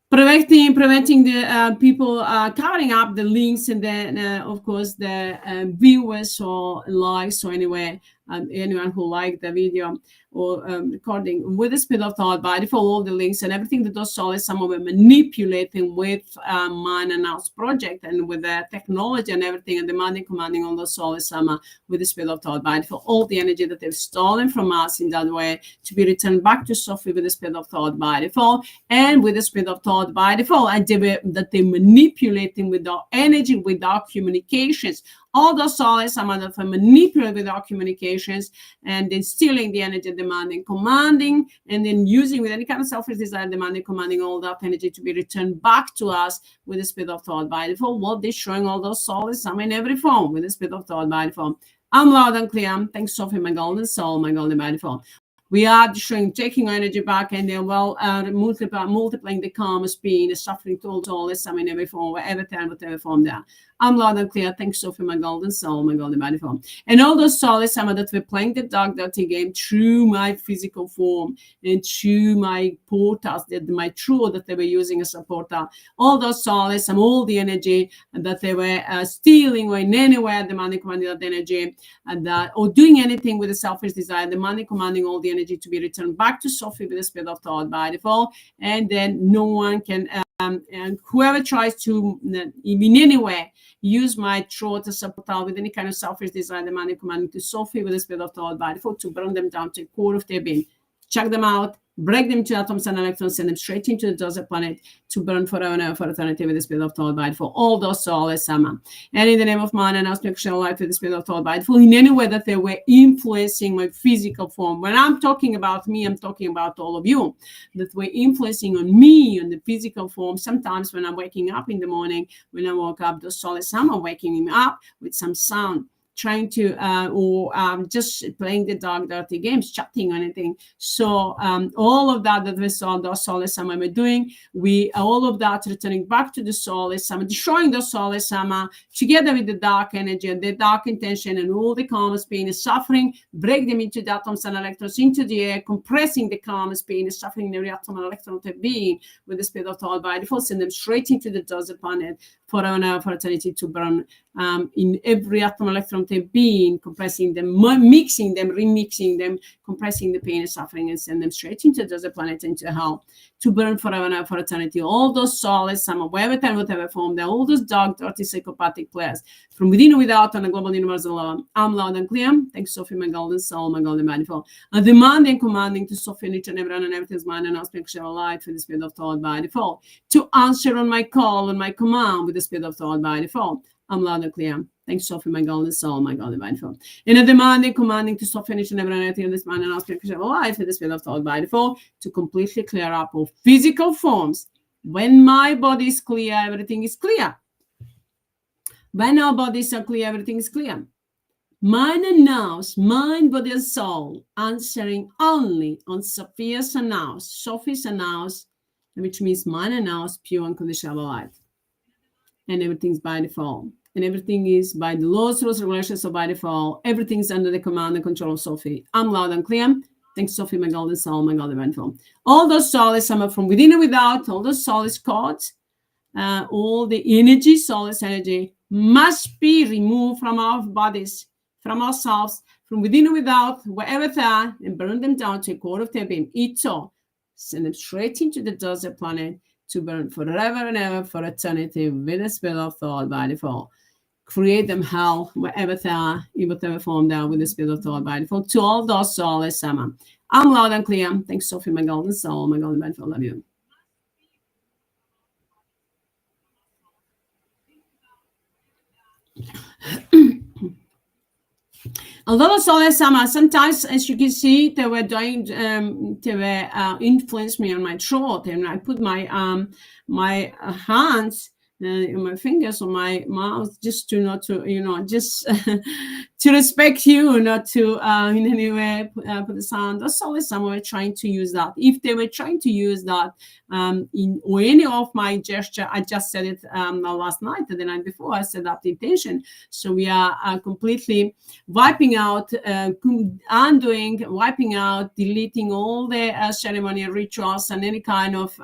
preventing the people covering up the links, and then of course the viewers or likes, or anyway anyone who liked the video or recording with the spirit of thought by default, all the links and everything that those soulless AMMA were manipulating with mind and house project and with the technology and everything, and demanding, commanding all those soulless AMMA with the spirit of thought by default, all the energy that they've stolen from us in that way to be returned back to Sophie with the spirit of thought by default, and with the spirit of thought by default, and that they're manipulating with our energy, with our communications, all those soulless AMMA that are manipulating with our communications, and then stealing the energy, demanding, commanding, and then using with any kind of selfish desire, demanding, commanding all that energy to be returned back to us with the spirit of thought by default, while destroying all those soulless AMMA in every form with the spirit of thought by default. I'm loud and clear. Thanks, Sophie, my golden soul, my golden by default. We are destroying, taking our energy back, and then multiplying the calmest being, the suffering to all this, in every form, whatever form they are. I'm loud and clear. Thanks, Sophie, my golden soul, my golden body form. And all those soulless AMMA that were playing the dark, dirty game through my physical form and through my portals, my true that they were using as a portal. All those soulless AMMA, all the energy that they were stealing or in any way demanding, commanding that energy, and or doing anything with a selfish desire, demanding, commanding all the energy to be returned back to Sophie with the spirit of thought by default, and then no one can and whoever tries to in any way use my throat as a portal with any kind of selfish desire, demanding, commanding to Sophie with the spirit of thought by default, to burn them down to the core of their being, check them out, break them to atoms and electrons, send them straight into the desert planet to burn forever and ever for eternity with the spirit of thought by default. All those soulless AMMA. And in the name of mind and aspirational life with the spirit of thought by default, in any way that they were influencing my physical form. When I'm talking about me, I'm talking about all of you that were influencing on me on the physical form. Sometimes when I'm waking up in the morning, when I woke up, those soulless AMMA waking me up with some sound, trying to just playing the dark dirty games, chatting or anything. So all of that we saw those soulless AMMA were doing, all of that returning back to the soulless AMMA, destroying the soulless AMMA together with the dark energy and the dark intention and all the karma's pain and suffering, break them into the atoms and electrons into the air, compressing the karma's pain and suffering in every atom and electron of being with the spirit of thought by default, send them straight into the desert planet forever and ever for eternity to burn in every atom, electron of their being, compressing them, mixing them, remixing them, compressing the pain and suffering, and send them straight into the planet, into hell, to burn forever and ever for eternity. All those soulless, some of whatever form, all those dark, dirty, psychopathic players, from within and without, on a global universal level. I'm loud and clear. Thanks, Sophie, my golden soul, my golden manifold. And demanding, commanding to Sophie and each and everyone and everything's mind and aspect shall light for the spirit of thought by default. To answer on my call and my command with the spirit of thought by default. I'm loud and clear. Thanks, Sophie, my golden soul, my golden manifold. In a demanding, commanding to Sophie and each and everyone and everything in this mind and aspect shall light for the spirit of thought by default. To completely clear up all physical forms. When my body is clear, everything is clear. When our bodies are clear, everything is clear. Mind and nows, mind, body, and soul, answering only on Sophia's and nows, Sophie's and nows, which means mind and nows, pure unconditional light. And everything's by default. And everything is by the laws, rules, regulations, so by default. Everything's under the command and control of Sophie. I'm loud and clear. Thanks, Sophie, my golden soul, my golden manifold. All those souls, some are from within and without, all those souls codes, all the energy, soulless energy, must be removed from our bodies, from ourselves, from within and without, wherever they are, and burn them down to a core of their being. Each soul, send them straight into the desert planet to burn forever and ever for eternity with a spirit of thought by default. Create them hell wherever they are, in whatever form they are, with the spirit of thought by default. To all those souls, Amma. I'm loud and clear. Thanks, Sophie, my golden soul, my golden manifold. Love you. Although Soulless Amma, sometimes, as you can see, they were doing, influence me on my throat, and I put my hands, my fingers on my mouth, just to not to, just to respect you, not to in any way put the sound. That's Soulless Amma were trying to use that. If they were trying to use that in or any of my gesture, I just said it last night or the night before. I set up the intention. So we are completely wiping out, undoing, wiping out, deleting all the ceremonial rituals and any kind of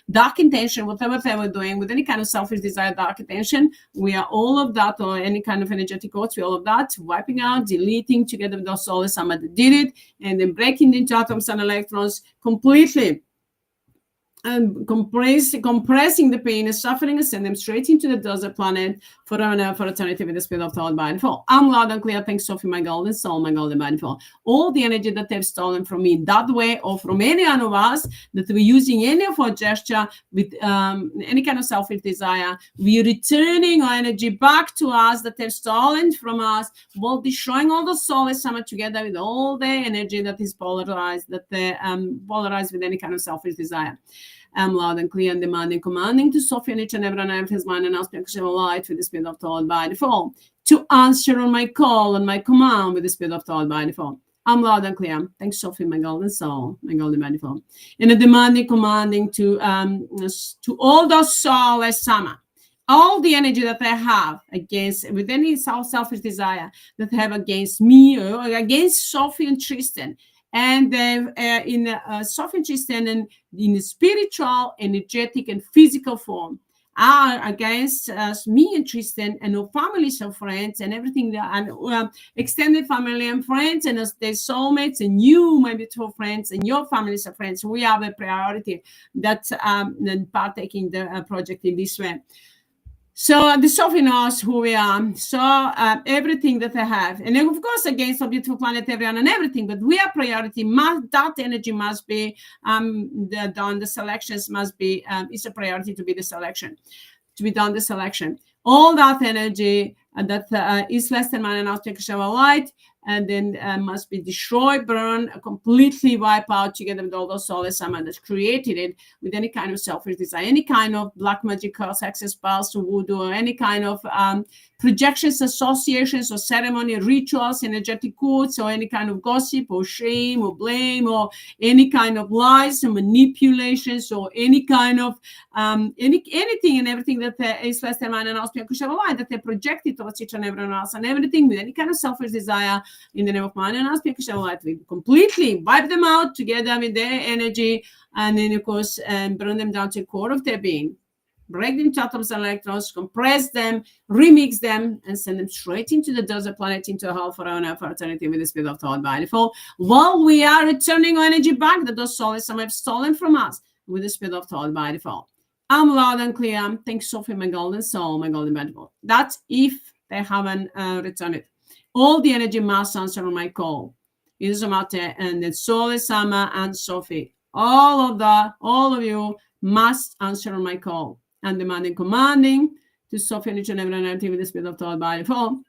dark intention, whatever they were doing with any kind of selfish desire, dark intention. We are all of that, or any kind of energetic codes, we all of that, wiping out, deleting together with the Soulless Amma that did it, and then breaking into atoms and electrons completely. And compressing the pain and suffering and send them straight into the desert planet forever and ever for eternity with the spirit of thought by default. I'm loud and clear. Thanks, Sophie, my golden soul, my golden manifold. All the energy that they've stolen from me that way, or from any one of us that we're using any of our gesture with any kind of selfish desire, we're returning our energy back to us that they've stolen from us, while destroying all the Soulless Amma together with all the energy that is polarized, that they polarized with any kind of selfish desire. I'm loud and clear and demanding, commanding to Sophie and each and every one of his mind and aspect of light with the spirit of thought by default. To answer on my call and my command with the spirit of thought by default. I'm loud and clear. Thanks, Sophie, my golden soul, my golden manifold. And a demanding, commanding to all those Soulless Amma, all the energy that I have against, with any selfish desire that I have against me or against Sophie and Tristan. And in Sophie and Tristan, and in spiritual, energetic, and physical form, are against me and Tristan and our families and friends and everything that, and extended family and friends and their soulmates and you, my beautiful friends, and your families and friends. We have a priority that partaking the project in this way. So the Sophie knows who we are. So everything that I have, and of course against our beautiful planet, everyone and everything, but we are priority. That energy must be done. The selections must be. It's a priority to be the selection, to be done the selection. All that energy that is less than man and aspect of light, and then must be destroyed, burned, completely wipe out together with all those Soulless Amma that created it with any kind of selfish desire, any kind of black magic, curse, access, spells, voodoo, or any kind of projections, associations, or ceremony, rituals, energetic codes, or any kind of gossip, or shame, or blame, or any kind of lies and manipulations, or any kind of anything and everything that is less than man and aspect of light that they projected towards each and everyone else, and everything with any kind of selfish desire. In the name of man and aspect of light, we completely wipe them out together with their energy, and then of course burn them down to the core of their being. break them to atoms and electrons, compress them, remix them, and send them straight into the desert planet, into hell forever for eternity with the speed of thought by default, while we are returning energy back that those souls have stolen from us with the speed of thought by default. I'm loud and clear. Thanks, Sophie, my golden soul, my golden magical. That's if they haven't returned it. All the energy must answer on my call. It doesn't matter. And then Soulless, AMMA, and Sophie. All of you must answer on my call. And demanding, commanding to Sophie and each and every energy with the speed of thought by default.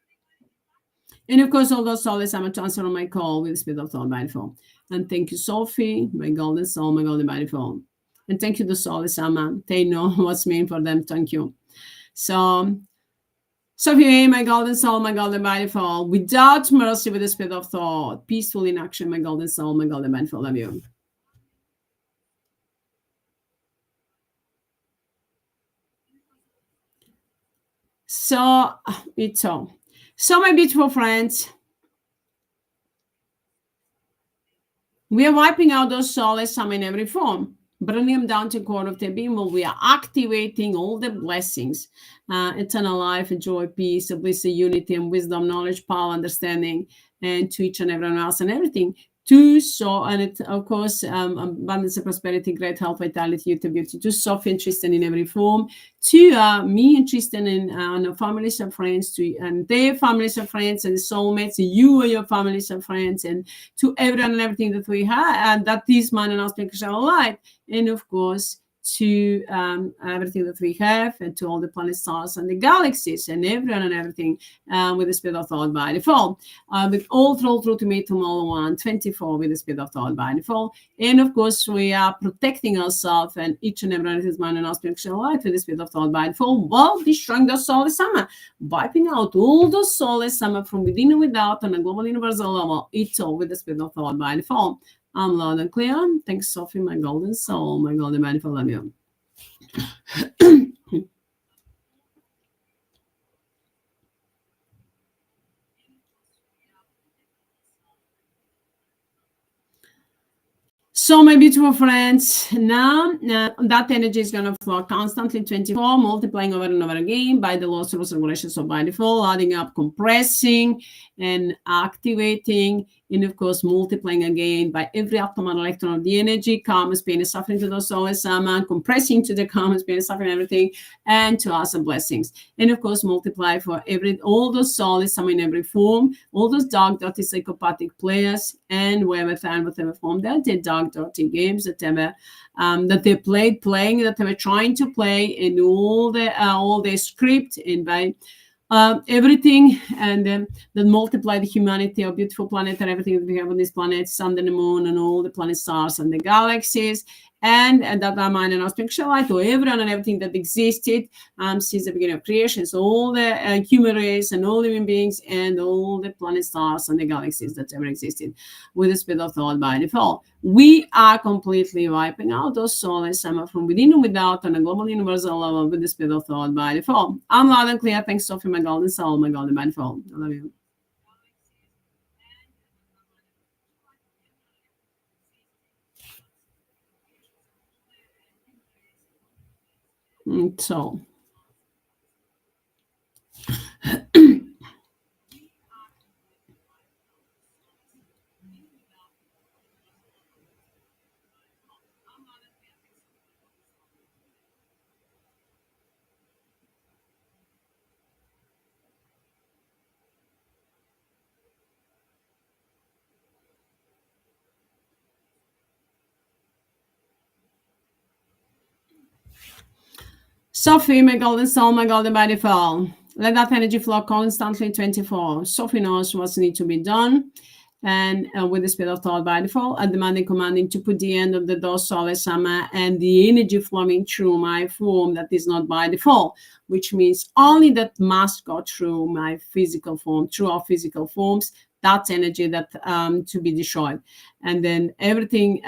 And of course, all those Soulless, AMMA to answer on my call with the speed of thought by default. And thank you, Sophie, my golden soul, my golden by default. And thank you, the Soulless, AMMA. They know what's mean for them. Thank you. So, Sophie, my golden soul, my golden by default. Without mercy, with the speed of thought. Peaceful in action, my golden soul, my golden by default. Love you. So, it's all. So, my beautiful friends, we are wiping out those soulless, AMMA in every form. Bringing them down to core of the being, well, we are activating all the blessings, eternal life, joy, peace, bliss, unity, and wisdom, knowledge, power, understanding, and to each and everyone else and everything. To so, and it, of course, abundance, prosperity, great health, vitality, youth, beauty. To Sophie and Tristan in every form. To me and Tristan and families and friends, to and their families and friends and soulmates, you and your families and friends, and to everyone and everything that we have, and that this man and us shall light. And of course, to everything that we have, and to all the planets, stars, and the galaxies, and everyone and everything with the speed of thought by default. With all through to me tomorrow 124 with the speed of thought by default. And of course, we are protecting ourselves and each and every one of his mind and our spiritual life with the speed of thought by default, while destroying the soulless AMMA, wiping out all the soulless AMMA from within and without on a global universal level. It's all with the speed of thought by default. I'm loud and clear. Thanks, Sophie, my golden soul, my golden manifold. Love you. So, my beautiful friends, now that energy is going to flow constantly 24, multiplying over and over again by the laws, rules, regulations of by default, adding up, compressing, and activating, and of course, multiplying again by every atom and electron of the energy, karma, pain, and suffering to those soulless AMMA, compressing to the karma, pain, and suffering, everything, and to us and blessings. And of course, multiply for all those soulless AMMA in every form, all those dark, dirty, psychopathic players, and whatever form that they dark, dirty games that they playing, that they were trying to play, in all the script, and by everything, and then multiply the humanity, our beautiful planet, and everything that we have on this planet, sun and the moon, and all the planets, stars, and the galaxies, and that our mind and our spiritual light, or everyone and everything that existed since the beginning of creation. So all the human race and all living beings and all the planets, stars, and the galaxies that ever existed with the speed of thought by default. We are completely wiping out those soulless AMMA from within and without on a global universal level with the speed of thought by default. I'm loud and clear. Thanks, Sophie, my golden soul, my golden by default. I love you. So. Sophie, my golden soul, my golden by default. Let that energy flow constantly 24. Sophie knows what needs to be done. And with the speed of thought by default, and demanding, commanding to put the end of the door soulless AMMA and the energy flowing through my form that is not by default, which means only that must go through my physical form, through our physical forms. That's energy that to be destroyed. And then everything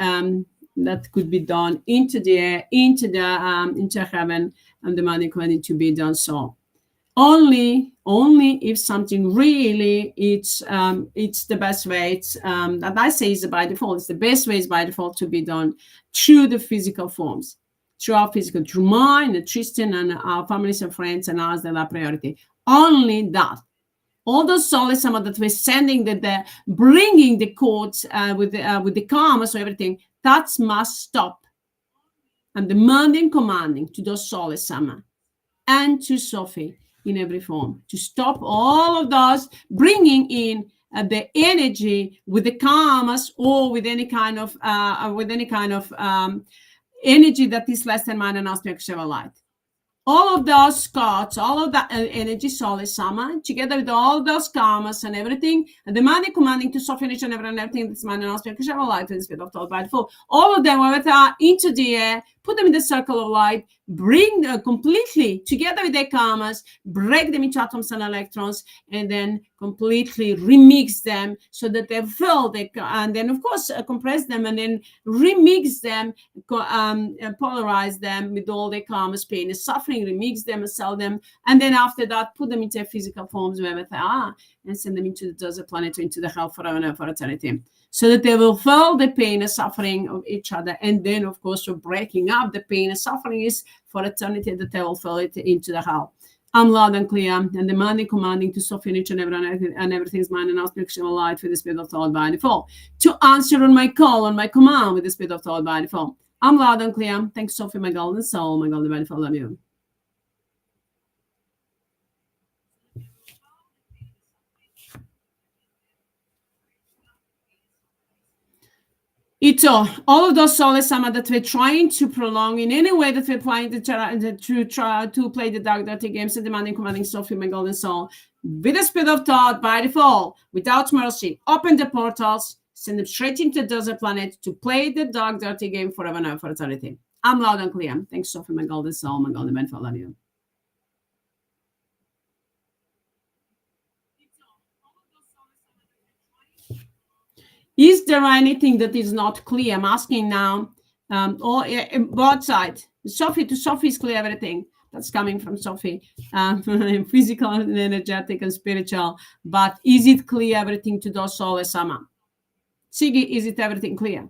that could be done into the air, into heaven, and demanding, commanding to be done so. Only if something really, it's the best way. It's that I say is by default. It's the best way is by default to be done through the physical forms. through our physical, through mine, and Tristan, and our families and friends, and ours that are priority. Only that. All those Soulless Amma that we're sending, that they're bringing the codes with the karma, so everything, that must stop. I'm demanding, commanding to those Soulless Amma and to Sophie in every form to stop all of those bringing in the energy with the karmas or with any kind of energy that is less than mine and aspect of light. All of those cards, all of that energy, Soulless Amma, together with all those karmas and everything, and the money commanding to soften each and everything that's mine and aspect of light in the spirit of thought by default. All of them are into the air, put them in the circle of light, bring them completely together with their karmas, break them into atoms and electrons, and then completely remix them so that they're filled, and then of course compress them and then remix them, polarize them with all their karmas, pain and suffering, remix them and sell them, and then after that put them into physical forms wherever they are and send them into the desert planet or into the hell forever and for eternity, so that they will feel the pain and suffering of each other, and then of course we're breaking up the pain and suffering is for eternity, that they will feel it into the hell. I'm loud and clear, and demanding, commanding to soften each and everything is mine and aspect of light with the spirit of thought by default. To answer on my call, on my command with the spirit of thought by default. I'm loud and clear. Thanks, Sophie, my golden soul, my golden by default. Love you. Ito, all of those Soulless Amma that we're trying to prolong in any way that we're trying to try to play the dark dirty games and demanding, commanding Sophie, my golden soul, with the spirit of thought by default, without mercy, open the portals, send them straight into the desert planet to play the dark dirty game forever and ever for eternity. I'm loud and clear. Thanks, Sophie, my golden soul, my golden man, I love you. Is there anything that is not clear? I'm asking now, or both sides. Sophie, to Sophie is clear everything that's coming from Sophie, physical and energetic and spiritual. But is it clear everything to those Soulless Amma? Siggy, is it everything clear?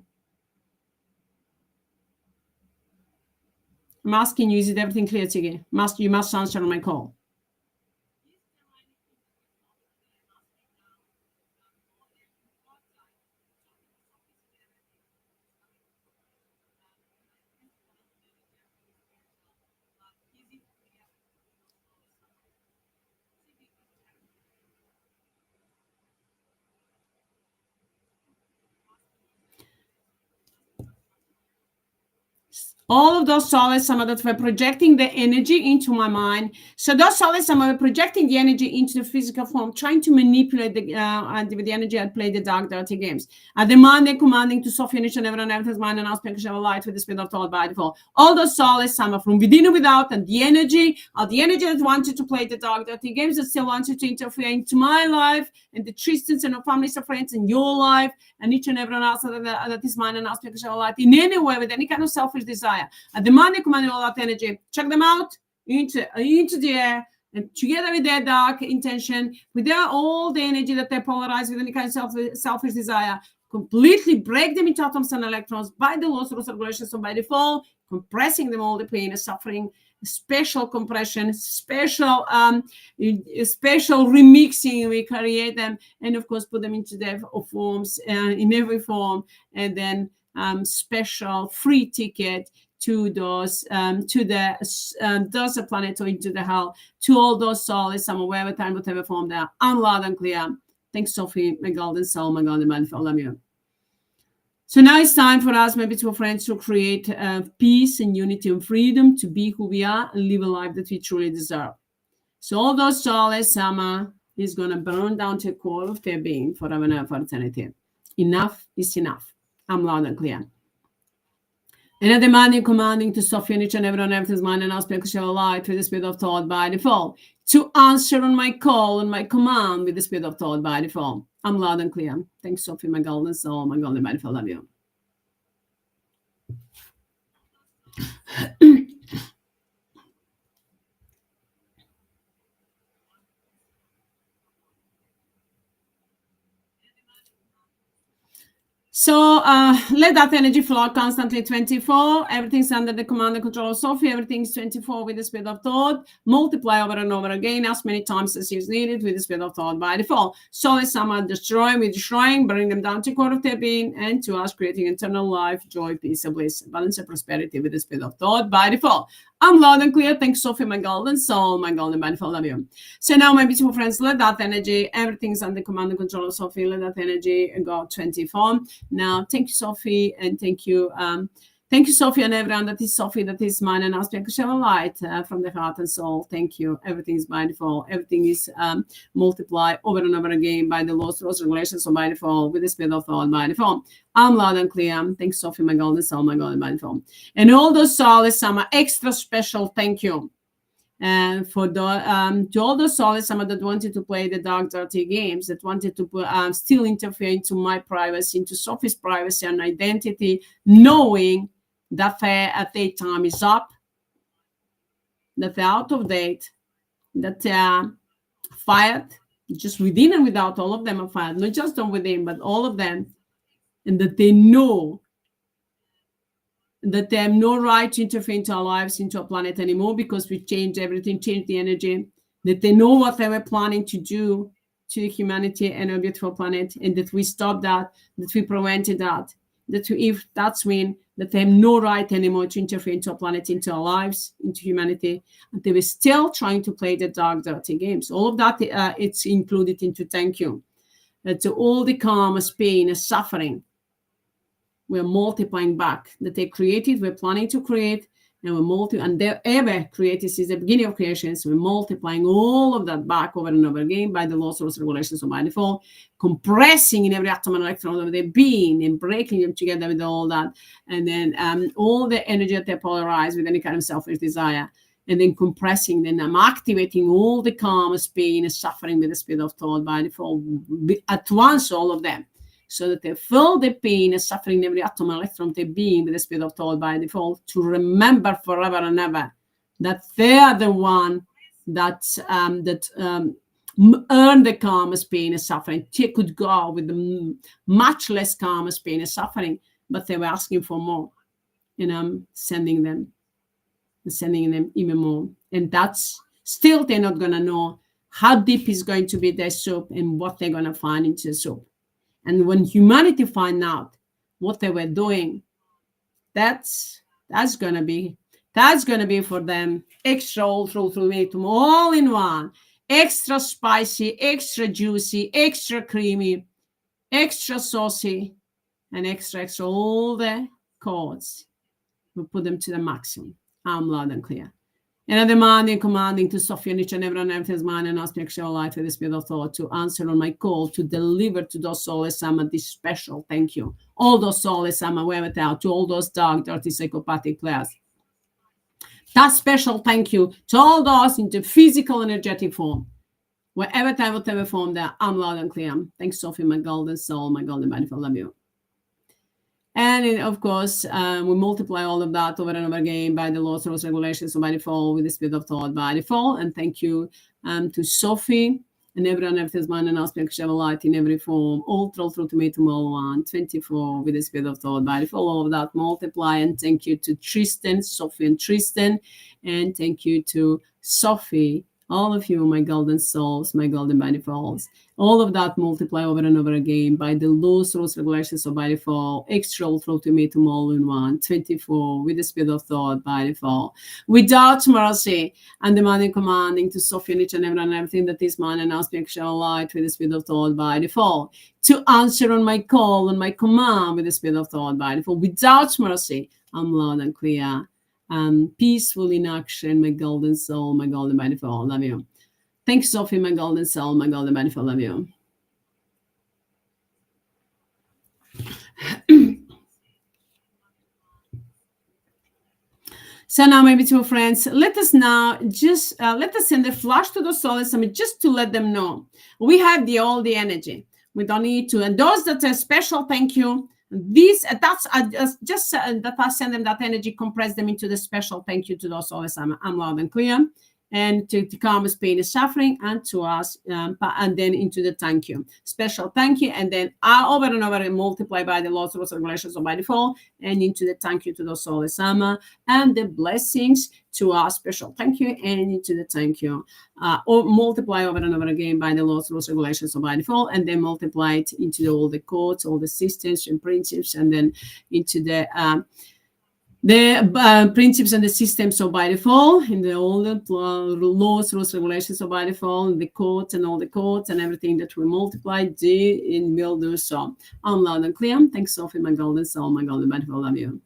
I'm asking you, is it everything clear, Siggy? You must answer on my call. All of those Soulless Amma that were projecting the energy into my mind. So those Soulless Amma were projecting the energy into the physical form, trying to manipulate the energy and play the dark, dirty games. Demanding, commanding to Sophie and everyone else's mind and aspect of light with the spirit of thought by default. All those Soulless Amma from within and without, and the energy that wanted to play the dark, dirty games, that still wanted to interfere into my life and the Tristans and our families and friends in your life, and each and everyone else that is mine and aspect of light in any way with any kind of selfish desire. Demanding, commanding all that energy, check them out into the air, and together with their dark intention, with their all the energy that they polarize with any kind of selfish desire, completely break them into atoms and electrons by the laws of regulations, so by default, compressing them all the pain and suffering, special compression, special remixing. We create them, and of course put them into their forms in every form, and then special free ticket to those to the desert planet or into the hell, to all those souls, some wherever time, whatever form they are. I'm loud and clear. Thanks, Sophie, my golden soul, my golden man, I love you. So now it's time for us, maybe to our friends, to create peace and unity and freedom to be who we are and live a life that we truly deserve. So all those Soulless Amma is going to burn down to the core of their being forever and ever for eternity. Enough is enough. I'm loud and clear. And I'm demanding, commanding to Sophie and each and everyone else's mind and aspect of light with the spirit of thought by default, to answer on my call and my command with the spirit of thought by default. I'm loud and clear. Thanks, Sophie, my golden soul, my golden by default. Love you. So let that energy flow constantly 24. Everything's under the command and control of Sophie. Everything's 24 with the speed of thought. Multiply over and over again as many times as is needed with the speed of thought by default. So as someone destroying, we're destroying, bring them down to core of their being, and to us creating eternal life, joy, peace, and bliss, balance, and prosperity with the speed of thought by default. I'm loud and clear. Thanks, Sophie, my golden soul, my golden by default. Love you. So now, my beautiful friends, let that energy, everything's under command and control of Sophie. Let that energy go 24. Now, thank you, Sophie, and thank you, Sophie, and everyone that is Sophie, that is mine, and ask me to share a light from the heart and soul. Thank you. Everything is by default. Everything is multiplied over and over again by the laws, regulations, or by default with the speed of thought by default. I'm loud and clear. Thanks, Sophie, my golden soul, my golden by default. And all those souls, some extra special thank you. And for the to all the souls, some that wanted to play the dark, dirty games, that wanted to still interfere into my privacy, into Sophie's privacy and identity, knowing that their time is up, that they're out of date, that they are fired, just within and without, all of them are fired, not just from within, but all of them, and that they know that they have no right to interfere into our lives, into our planet anymore, because we changed everything, changed the energy, that they know what they were planning to do to humanity and our beautiful planet, and that we stopped that we prevented that, if that's when, that they have no right anymore to interfere into our planet, into our lives, into humanity, and they were still trying to play the dark, dirty games. All of that, it's included into thank you. To all the karma, pain, and suffering, we're multiplying back that they created, we're planning to create, and and they ever created since the beginning of creation. So we're multiplying all of that back over and over again by the laws, rules, regulations of by default, compressing in every atom and electron of their being and breaking them together with all that, and then all the energy that they polarize with any kind of selfish desire, and then compressing, then I'm activating all the karma, pain, and suffering with the speed of thought by default at once, all of them, so that they feel the pain and suffering in every atom and electron of their being with the speed of thought by default, to remember forever and ever that they are the one that earned the karma, pain, and suffering. They could go with the much less karma, pain, and suffering, but they were asking for more, and I'm sending them even more. And that's still, they're not going to know how deep is going to be their soup and what they're going to find into the soup. And when humanity find out what they were doing, that's gonna be for them extra ultimatum, all in one, extra spicy, extra juicy, extra creamy, extra saucy, and extra all the chords. We put them to the maximum. I'm loud and clear. And I'm demanding, commanding to Sophie and each and everyone everything's mine, and ask me actual life with the speed of thought to answer on my call, to deliver to those soulless AMMA this special thank you. All those soulless AMMA, wherever they are, to all those dark, dirty, psychopathic players. That special thank you to all those into physical, energetic form. Wherever time, whatever form there, I'm loud and clear. Thanks, Sophie, my golden soul, my golden body, I love you. And of course, we multiply all of that over and over again by the laws, rules, regulations of by default with the speed of thought by default. And thank you to Sophie and everyone, everything's mine, and aspect shall light in every form, all through to me tomorrow on 24 with the speed of thought by default. All of that multiply. And thank you to Tristan, Sophie, and Tristan, and thank you to Sophie. All of you, my golden souls, my golden by defaults, all of that multiply over and over again by the laws, rules, regulations of by default, extra ultimatum all in one, 24 with the speed of thought by default, without mercy, and demanding, commanding to Sophie and each and everything that is mine, and aspect shall light with the speed of thought by default, to answer on my call and my command with the speed of thought by default, without mercy. I'm loud and clear. Peaceful in action, my golden soul, my golden body for all. Love you. Thanks, Sophie, my golden soul, my golden body for love you. So now, my beautiful friends, let us now just let us send a flash to the Soulless Summit just to let them know we have all the energy. We don't need to. And those that are special, thank you. That's just that I send them that energy, compress them into the special thank you to those Soulless. I'm loud and clear. and to calm us pain and suffering, and to us, and then into the thank you, special thank you, and then over and over and multiply by the laws, rules, regulations, or by default, and into the thank you to the Soulless AMMA, and the blessings to our special thank you, and into the thank you, or multiply over and over again by the laws, rules, regulations, or by default, and then multiply it into all the codes, all the systems and principles, and then into the principles and the systems. So by default, in all the laws, rules, regulations, so by default, the codes and all the codes and everything that we multiply, will do so. I'm loud and clear. Thanks, Sophie, my golden soul, my golden by default. Love you.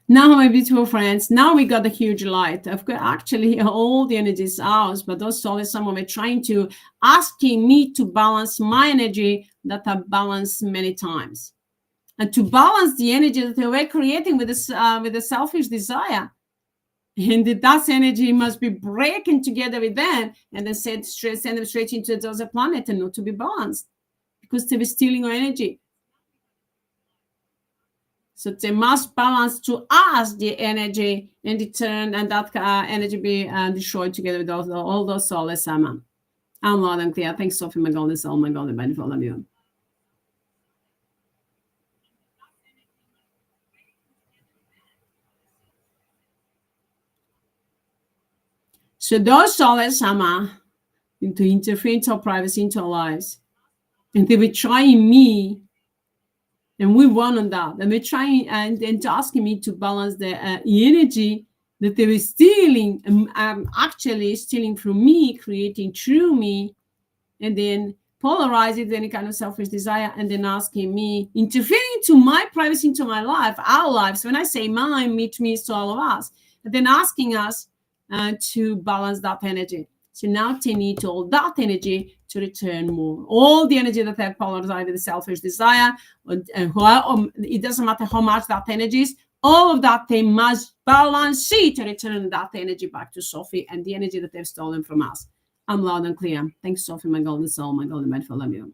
Now, my beautiful friends, now we got a huge light. I've got actually all the energies out, but also some of it trying to asking me to balance my energy that I've balanced many times, and to balance the energy that we're creating with the selfish desire. And that energy must be breaking together with them, and then send them straight into the other planet and not to be balanced, because they were stealing our energy. So they must balance to us the energy in return, and that energy be destroyed together with all those soulless AMMA. I'm loud and clear. Thanks, Sophie, my golden soul, my golden benefit. Love you. So those soulless AMMA to interfere into our privacy, into our lives, and they were trying me. And we won on that. And we're trying and asking me to balance the energy that they were stealing, actually stealing from me, creating through me, and then polarize it with any kind of selfish desire, and then asking me, interfering into my privacy, into my life, our lives. When I say mine, it means to all of us. And then asking us to balance that energy. So now they need all that energy to return more. All the energy that they've polarized with the selfish desire, it doesn't matter how much that energy is, all of that they must balance it to return that energy back to Sophie and the energy that they've stolen from us. I'm loud and clear. Thanks, Sophie, my golden soul, my golden benefit. Love you.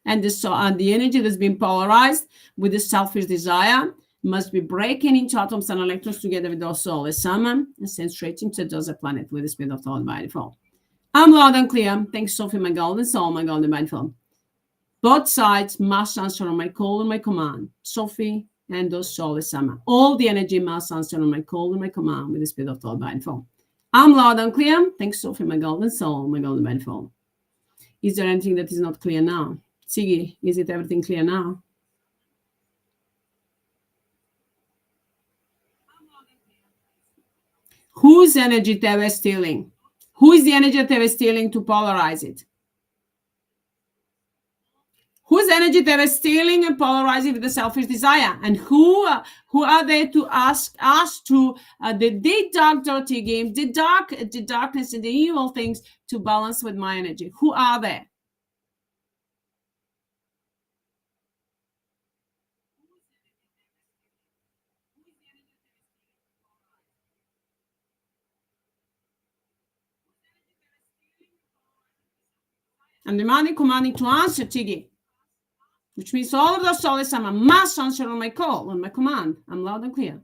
And the energy that's been polarized with the selfish desire must be breaking into atoms and electrons together with those soulless AMMA and sent straight into the other planet with the spirit of thought by default. I'm loud and clear. Thanks, Sophie, my golden soul, my golden by default. Both sides must answer on my call and my command. Sophie and those soulless AMMA. All the energy must answer on my call and my command with the spirit of thought by default. I'm loud and clear. Thanks, Sophie, my golden soul, my golden by default. Is there anything that is not clear now? Siggy, is it everything clear now? Whose energy they were stealing? Who is the energy that they were stealing to polarize it? Whose energy they were stealing and polarizing with the selfish desire? And who are they to ask us to the dark, dirty game, the darkness and the evil things to balance with my energy? Who are they? I'm demanding, commanding to answer, Tiggy. Which means all of those soulless AMMA must answer on my call, on my command. I'm loud and clear.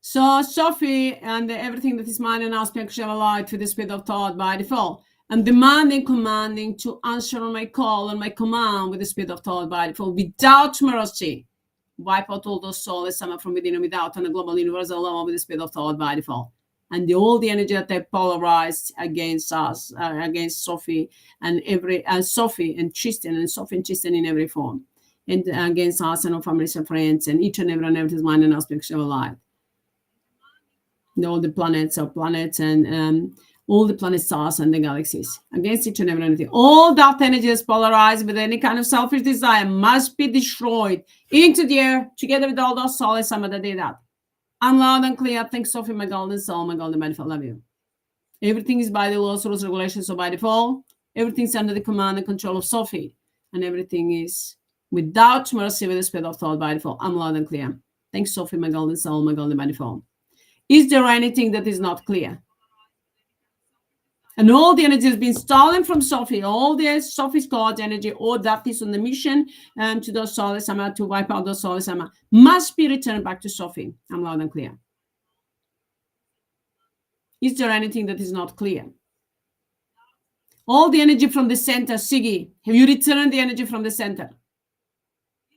So Sophie and everything that is mine and aspect shall light with the spirit of thought by default. I'm demanding, commanding to answer on my call and my command with the spirit of thought by default without mercy. Wipe out all those soulless AMMA from within and without on a global universal level with the spirit of thought by default. And all the energy that they polarized against us, against Sophie and Sophie and Tristan and Sophie and Tristan in every form, and against us and our families and friends and each and every one of his mind and aspect shall light. all the planets and all the planet stars and the galaxies against each and every anything. All that energy is polarized with any kind of selfish desire must be destroyed into the air together with all those souls. Some that did that. I'm loud and clear. Thanks, Sophie, my golden soul, my golden manifold. Love you. Everything is by the laws, rules, regulations, so by default. Everything's under the command and control of Sophie. And everything is without mercy with the spirit of thought by default. I'm loud and clear. Thanks, Sophie, my golden soul, my golden manifold. Is there anything that is not clear? And all the energy has been stolen from Sophie. All the Sophie's God energy, all that is on the mission to those Soulless AMMA, to wipe out those Soulless AMMA, must be returned back to Sophie. I'm loud and clear. Is there anything that is not clear? All the energy from the center, Siggy, have you returned the energy from the center?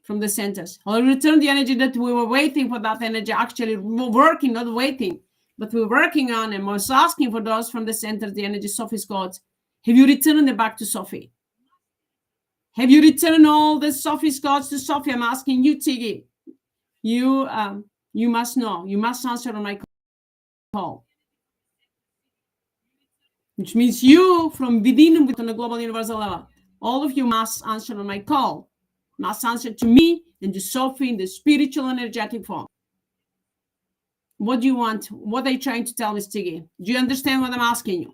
From the centers? Or returned the energy that we were waiting for that energy, actually working, not waiting, but we're working on and was asking for those from the center, the energy Sophie's gods. Have you returned it back to Sophie? Have you returned all the Sophie's gods to Sophie? I'm asking you, Tiggy. You must know. You must answer on my call. Which means you, from within on the global universal level, all of you must answer on my call. Must answer to me and to Sophie in the spiritual energetic form. What do you want? What are you trying to tell me, Stiggy? Do you understand what I'm asking you?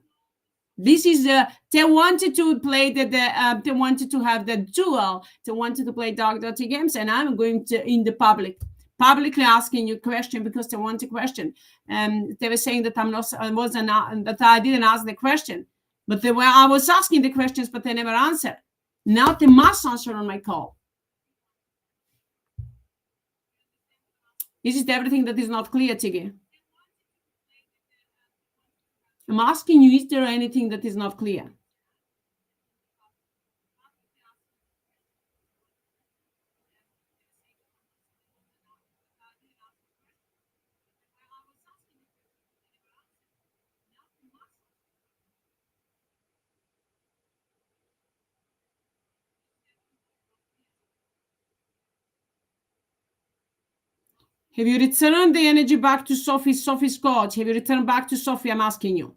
This is they wanted to play they wanted to have the duel. They wanted to play dog dirty games, and I'm going to in the publicly asking you a question because they want a question. And they were saying that that I didn't ask the question, but I was asking the questions, but they never answered. Now they must answer on my call. Is it everything that is not clear, Tiggy? I'm asking you, is there anything that is not clear? Have you returned the energy back to Sophie's God? Have you returned back to Sophie? I'm asking you.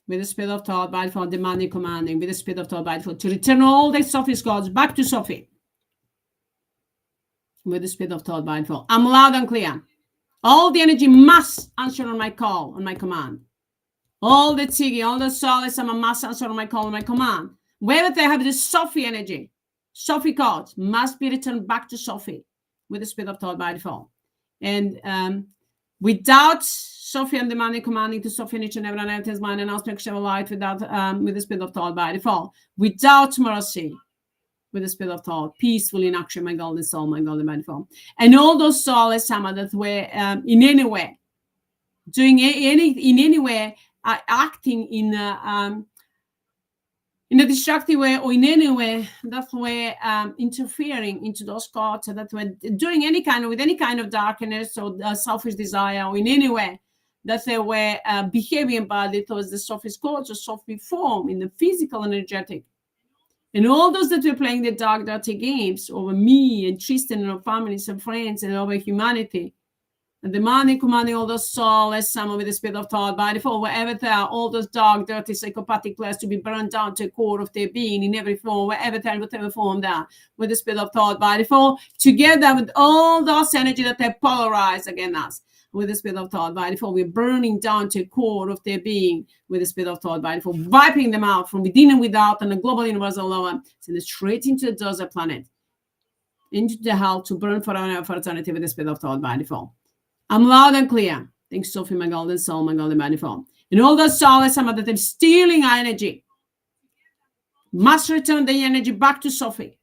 With the spirit of thought, by default, demanding, commanding, with the spirit of thought, by default, to return all the Sophie's gods back to Sophie. With the spirit of thought, by default. I'm loud and clear. All the energy must answer on my call, on my command. All the Tiggy, all the Soulless, I must answer on my call, on my command. Wherever they have the Sophie energy, Sophie gods must be returned back to Sophie with the spirit of thought by default. And without Sophie and demanding, commanding to Sophie in each and every inheritance, mind, and aspect of light, without with the spirit of thought by default, without mercy, with the spirit of thought, peacefully in action, my golden soul, my golden by default. And all those Soulless AMMA that were in any way, doing in any way, acting in a destructive way or in any way that were interfering into those gods, that were doing with any kind of darkness or selfish desire, or in any way that they were behaving badly towards the Sophie's gods or Sophie form in the physical energetic. And all those that were playing the dark, dirty games over me and Tristan and our families and friends and over humanity, and demanding, commanding all those Soulless AMMA with the spirit of thought by default, wherever they are, all those dark, dirty, psychopathic players to be burned down to the core of their being in every form, wherever they are, whatever form they are, with the spirit of thought by default, together with all those energy that they polarize against us, with the spirit of thought by default, we're burning down to the core of their being with the spirit of thought by default, wiping them out from within and without on the global universal level, send it straight into the desert planet, into the hell to burn forever and for eternity with the spirit of thought by default. I'm loud and clear. Thanks, Sophie, my golden soul, my golden manifold. And all those Soulless AMMA that are stealing our energy must return the energy back to Sophie.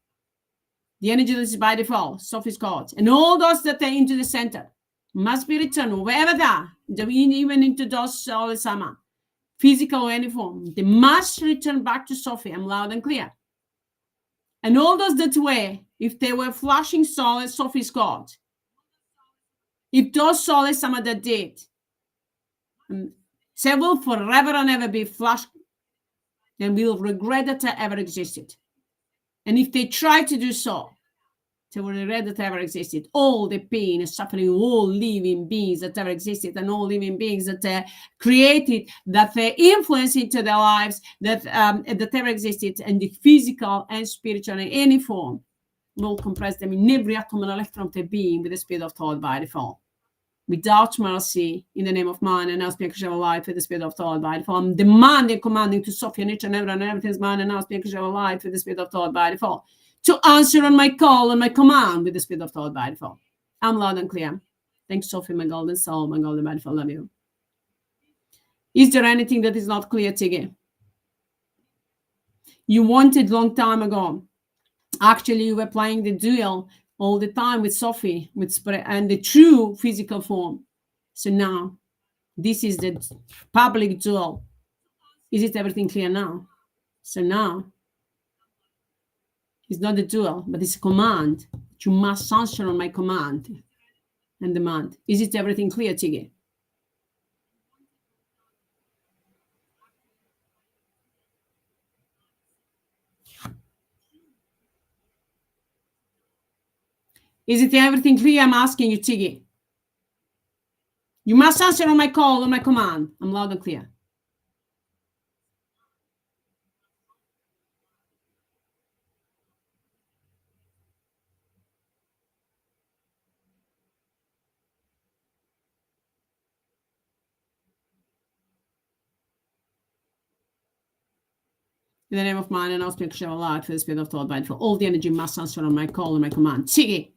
The energy that is by default, Sophie's gods. And all those that are into the center must be returned wherever they are, even into those Soulless AMMA, physical or any form. They must return back to Sophie. I'm loud and clear. And all those that were, if they were flashing Soulless, Sophie's gods, if those Soulless AMMA that did, they will forever and ever be flashed and will regret that they ever existed. And if they try to do so, they will regret that they ever existed. All the pain and suffering, all living beings that ever existed, and all living beings that created, that they influence into their lives, that ever existed, and the physical and spiritual in any form, will compress them in every atom and electron of their being with the spirit of thought by default. Without mercy, in the name of man, and now speak of life with the spirit of thought by default. I'm demanding, commanding to Sophie and each and everything's mine, and now speak of life with the spirit of thought by default. To answer on my call and my command with the spirit of thought by default. I'm loud and clear. Thanks, Sophie, my golden soul, my golden by default. Love you. Is there anything that is not clear, Tiggy? You wanted long time ago. Actually, you were playing the duel all the time with Sophie, and the true physical form. So now, this is the public duel. Is it everything clear now? So now, it's not a duel, but it's a command. You must answer on my command and demand. Is it everything clear, Tiggy? Is it everything clear? I'm asking you, Tiggy. You must answer on my call, on my command. I'm loud and clear. In the name of mine, and I'll speak shall light for the spirit of thought by for all the energy must answer on my call and my command. Tiggy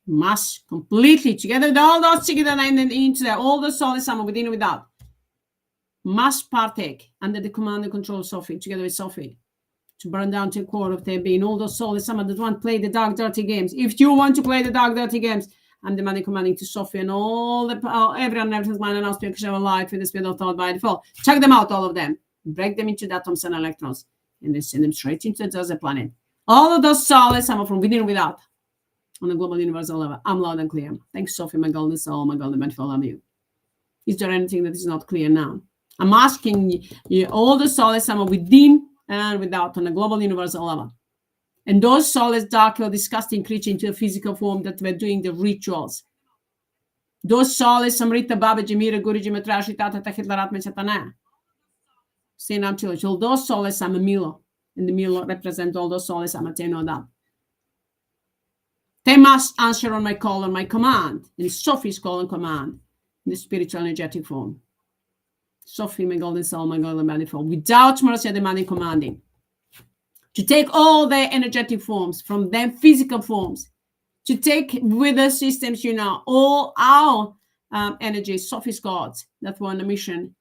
must completely together with all those Tiggy that are into there, all the Soulless AMMA within and without, must partake under the command and control of Sophie, together with Sophie, to burn down to the core of their being. All those Soulless AMMA that want to play the dark, dirty games. If you want to play the dark, dirty games, I'm demanding, commanding to Sophie and all the everyone, everything's mine, and I'll speak shall light for the spirit of thought by default. Check them out, all of them. Break them into atoms and electrons, and then send them straight into the other planet. All of those Soulless AMMA from within and without, on the global universal level. I'm loud and clear. Thanks, Sophie, my golden soul, my golden man, love you. Is there anything that is not clear now? I'm asking you, all the Soulless AMMA within and without, on the global universal level. And those Soulless, dark, or disgusting creatures into a physical form that were doing the rituals. Those Soulless, Samrita, Babaji, Mira, Guruji, Matrashi, Tata, HEATRT, Satana. Say now, children, all those Soulless AMMA Milo, and the Milo represent all those Soulless AMMA, they know that. They must answer on my call and my command, and Sophie's call and command, in the spiritual energetic form. Sophie, my golden soul, my golden body form, without mercy, demanding, commanding, to take all their energetic forms from them physical forms, to take with the systems, all our energy, Sophie's gods that were on a mission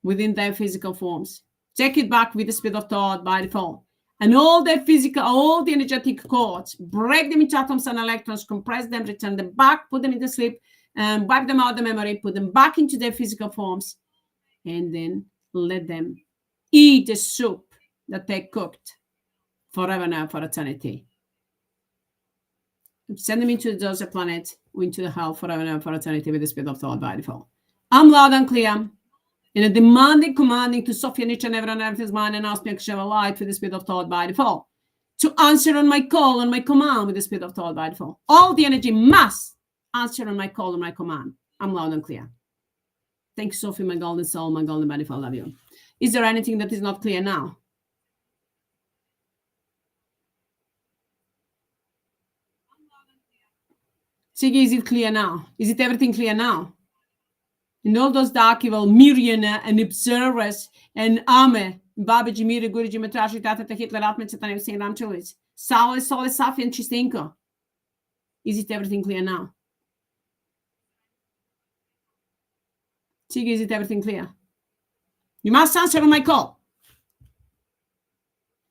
within their physical forms. Take it back with the spirit of thought by default. And all their physical, all the energetic cords, break them into atoms and electrons, compress them, return them back, put them into sleep, wipe them out of the memory, put them back into their physical forms, and then let them eat the soup that they cooked forever now for eternity. Send them into the other planet, or into the hell forever now for eternity with the spirit of thought by default. I'm loud and clear. In a demanding, commanding to Sophie and each and everything's mind, and ask me to share a light for the spirit of thought by default. To answer on my call and my command with the spirit of thought by default. All the energy must answer on my call and my command. I'm loud and clear. Thank you, Sophie, my golden soul, my golden body, I love you. Is there anything that is not clear now? Siggy, is it clear now? Is it everything clear now? And all those dark evil Miriana and observers and AMMA, Babaji, Mira, Guruji, Matrashi, Tata, HEATRT, Satana, Saint Ramchulis, Soulless, SOPHIE, and Chistinko. Is it everything clear now? Siggy, is it everything clear? You must answer on my call.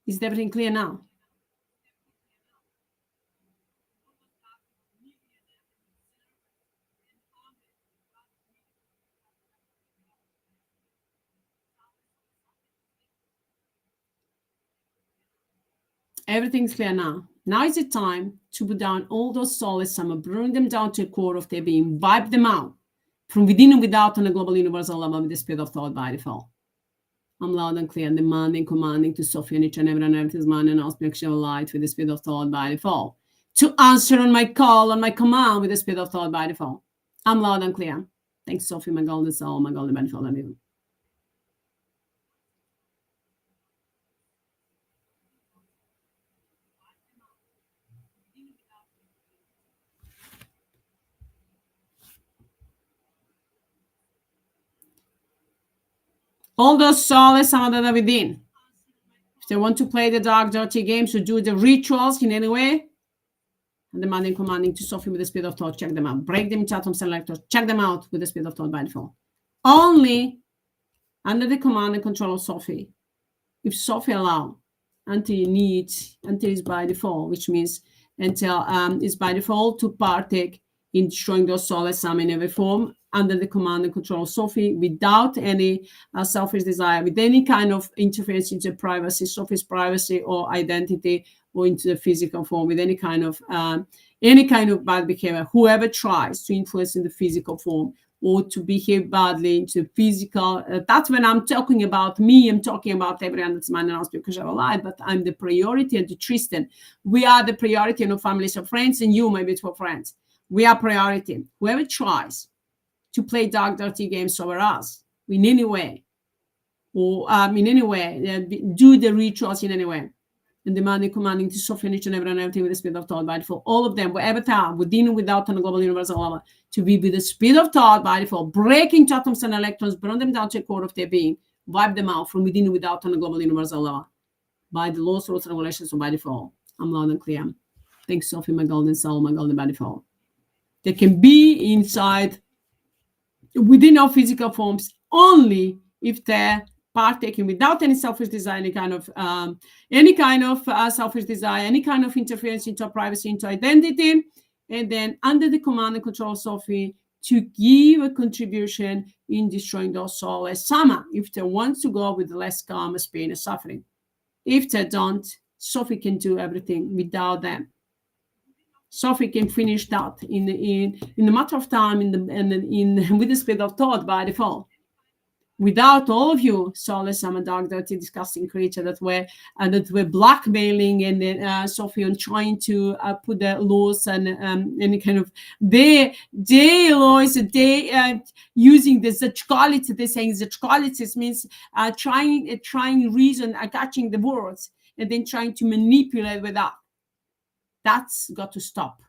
Is it everything clear now? Everything's clear now. Now is the time to put down all those Soulless AMMA, bring them down to the core of their being, wipe them out from within and without on a global universal level with the spirit of thought by default. I'm loud and clear, demanding, commanding to Sophie and each and every earth is mine and ask me actual light with the speed of thought by default. To answer on my call, on my command with the speed of thought by default. I'm loud and clear. Thanks, Sophie, my golden soul, my golden benefit of you. All those soulless are that are within. If they want to play the dark, dirty games or do the rituals in any way, and demanding, commanding to Sophie with the speed of thought, check them out. Break them into atoms and electrons, check them out with the speed of thought by default. Only under the command and control of Sophie. If Sophie allow, until it's by default, which means until it's by default to partake in destroying those soulless in every form, under the command and control of Sophie, without any selfish desire, with any kind of interference into privacy, Sophie's privacy or identity, or into the physical form, with any kind of bad behavior. Whoever tries to influence in the physical form or to behave badly into physical, that's when I'm talking about me. I'm talking about everyone that's man and because I'm alive, but I'm the priority, and to Tristan, we are the priority, no families or friends, and you, my beautiful friends, we are priority. Whoever tries to play dark, dirty games over us in any way, or do the rituals in any way, and demanding, commanding to soften each and everything with the speed of thought by default. All of them, wherever they are, within and without, on a global universal level, to be with the speed of thought by default, breaking atoms and electrons, burn them down to a core of their being, wipe them out from within and without, on a global universal level, by the laws, rules, and regulations of by default. I'm loud and clear. Thanks, Sophie, my golden soul, my golden by default. They can be inside, within our physical forms, only if they're partaking without any selfish desire, any kind of selfish desire, any kind of interference into our privacy, into identity, and then under the command and control of Sophie to give a contribution in destroying those soulless sama, if they want to go with less karma, pain, and suffering. If they don't, Sophie can do everything without them. Sophie can finish that in a matter of time, with the speed of thought by default. Without all of you, soulless, I'm a dark, dirty, disgusting creature that were blackmailing and then Sophie on trying to put the laws and any kind of their laws, they using the zachkalities. They're saying zachkalities means trying reason, catching the words, and then trying to manipulate with that. That's got to stop.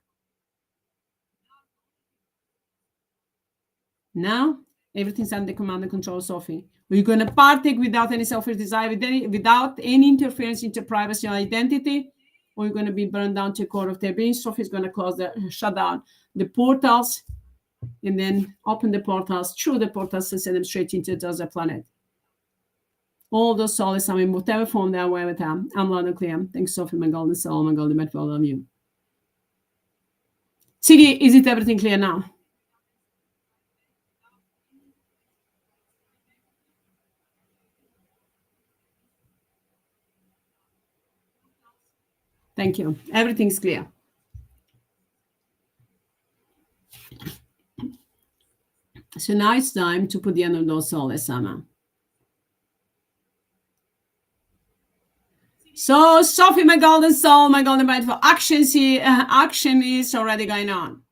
Now, everything's under command and control of Sophie. We're going to partake without any selfish desire, without any interference into privacy or identity, or you're going to be burned down to a core of their being. Sophie's going to shut down the portals, and then open the portals, through the portals, and send them straight into the other planet. All those souls, whatever form they are, wherever they are. I'm loud and clear. Thanks, Sophie, my golden soul, my golden bed for all of you. Siggy, is it everything clear now? Thank you. Everything's clear. So now it's time to put the end of those soulless Amma. So, Sophie, my golden soul, my golden bite for actions here. Action is already going on.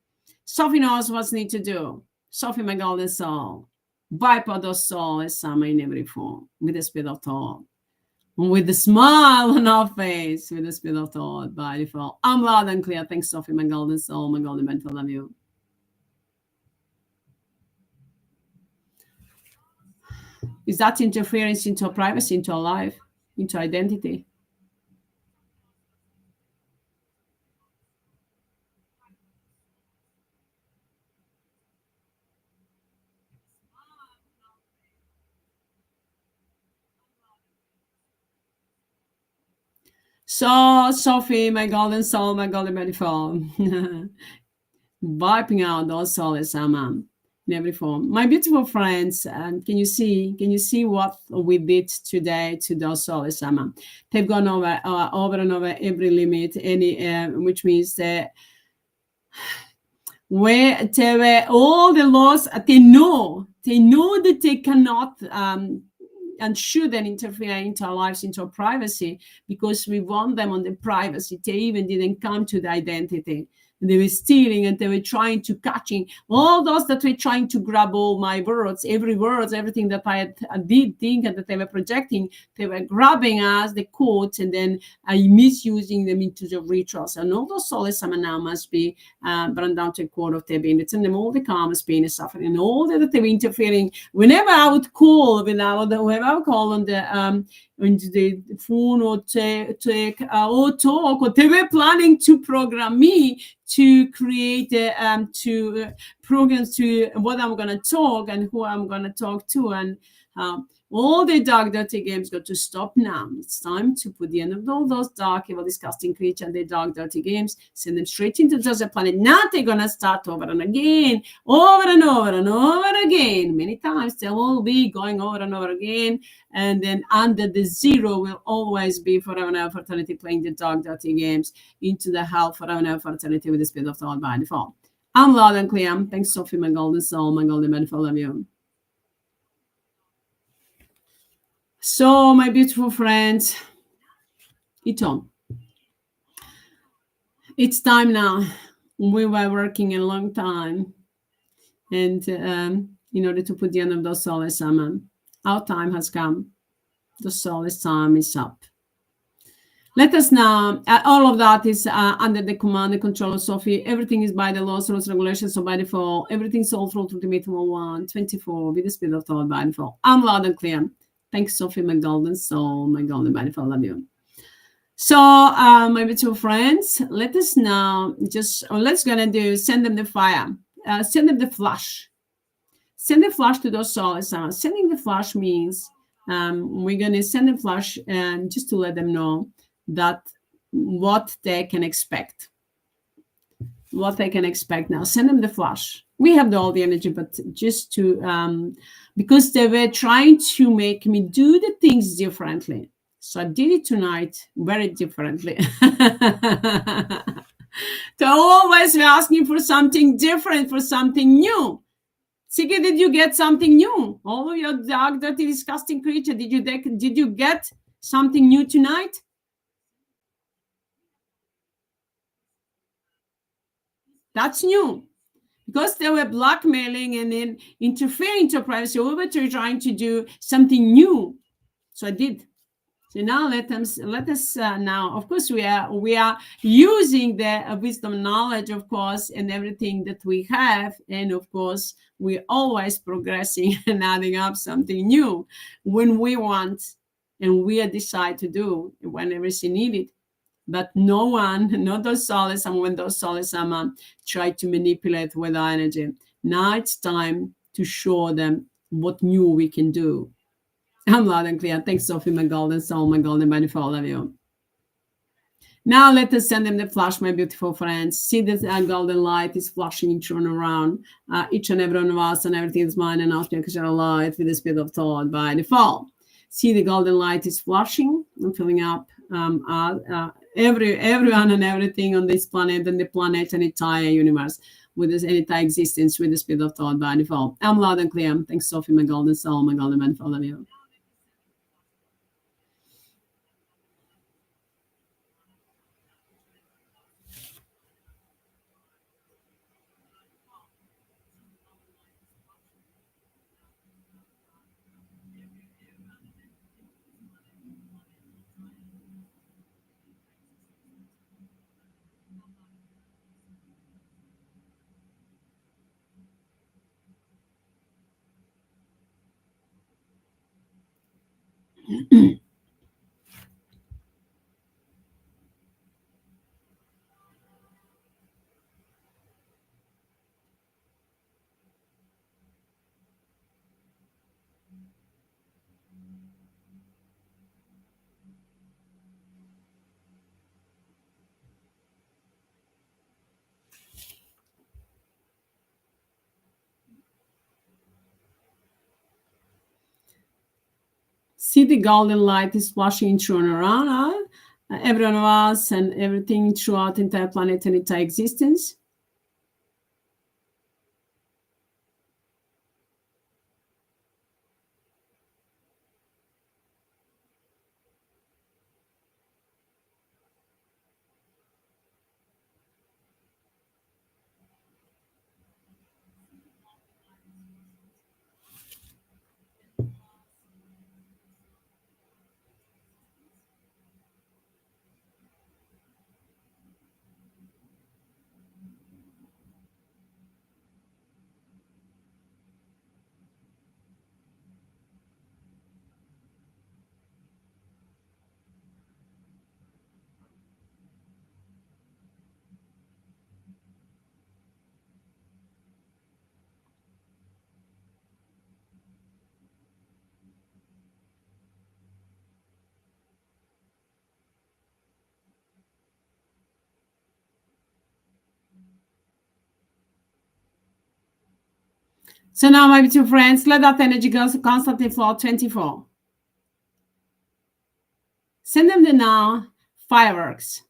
Sophie knows what needs to do. Sophie, my golden soul, wipe out those soulless Amma in every form with the speed of thought. With a smile on our face, with the speed of thought, by default. I'm loud and clear. Thanks, Sophie, my golden soul, my golden bite for love you. Is that interference into our privacy, into our life, into identity? So, Sophie, my golden soul, my golden beautiful, wiping out those soulless Amma in every form. My beautiful friends, can you see what we did today to those soulless Amma? They've gone over and over every limit, which means that where there were all the laws, they know that they cannot and shouldn't interfere into our lives, into our privacy, because we want them on the privacy. They even didn't come to the identity. They were stealing, and they were trying to catching all those that were trying to grab all my words, everything that I did think and that they were projecting. They were grabbing us, the quotes, and then misusing them into the rituals. And all those soulless now must be burned down to a core of their being. It's in them all the karmas, pain, and suffering, and all that they were interfering. Whenever I would call, whenever I would call on the phone or talk, or they were planning to program me to create programs to what I'm going to talk and who I'm going to talk to, and all the dark, dirty games got to stop now. It's time to put the end of all those dark, evil, disgusting creatures and the dark, dirty games, send them straight into the other planet. Now they're going to start over and again, over and over and over again. Many times they will be going over and over again. And then under the zero will always be forever and ever for eternity, playing the dark, dirty games into the hell forever and ever for eternity with the spirit of thought by default. I'm loud and clear. Thanks, Sophie, my golden soul, my golden beautiful, love you. So, my beautiful friends, it's on. It's time now. We were working a long time, and in order to put the end of those soulless AMMA, our time has come. The soulless time is up. Let us now, all of that is under the command and control of Sophie. Everything is by the laws, rules, regulations, so by default. Everything's all through to the meeting 124 with the spirit of thought by default. I'm loud and clear. Thanks, Sophie, my golden soul, my golden beautiful, love you. So, my beautiful friends, let us now let's gonna do, send them the fire, send them the flash. Send the flash to those souls. Sending the flash means we're gonna send the flash and just to let them know that what they can expect. What they can expect now. Send them the flash. We have all the energy, but just to because they were trying to make me do the things differently. So I did it tonight very differently. They always were asking for something different, for something new. Siggy, did you get something new? All of your dark, dirty, disgusting creature, did you get something new tonight? That's new. Because they were blackmailing and then interfering to privacy, we were trying to do something new. So I did. So now let us now, of course, we are using the wisdom, knowledge, of course, and everything that we have, and of course we're always progressing and adding up something new when we want and we decide to do whenever it's needed. But no one, not those soulless, and when those soulless try to manipulate with our energy. Now it's time to show them what new we can do. I'm loud and clear. Thanks, Sophie, my golden soul, my golden body, for all of you. Now let us send them the flash, my beautiful friends. See that golden light is flashing each one around, each and every one of us, and everything is mine and ours, because I light with the spirit of thought by default. See the golden light is flashing and filling up everyone and everything on this planet and the planet and entire universe with this entire existence with the spirit of thought by default. I'm loud and clear. Thanks, Sophie, my golden soul, my golden man, for all of you. See the golden light is flashing through and around every one of us and everything throughout the entire planet and entire existence. So now, my beautiful friends, let that energy go constantly flow 24. Send them the now fireworks.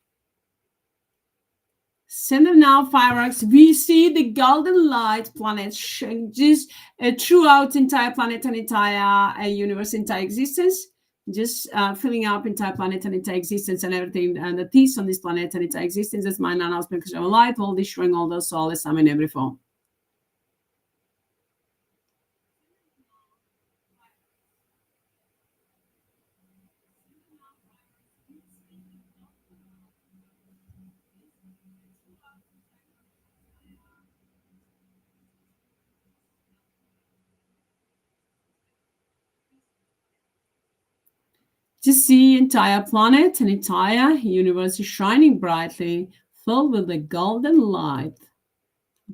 Send them now fireworks. We see the golden light planet just throughout entire planet and entire universe, entire existence, just filling up entire planet and entire existence and everything and the peace on this planet and entire existence. That's my announcement because of light, all destroying all those soulless, I'm in every form. To see entire planet and entire universe is shining brightly, filled with the golden light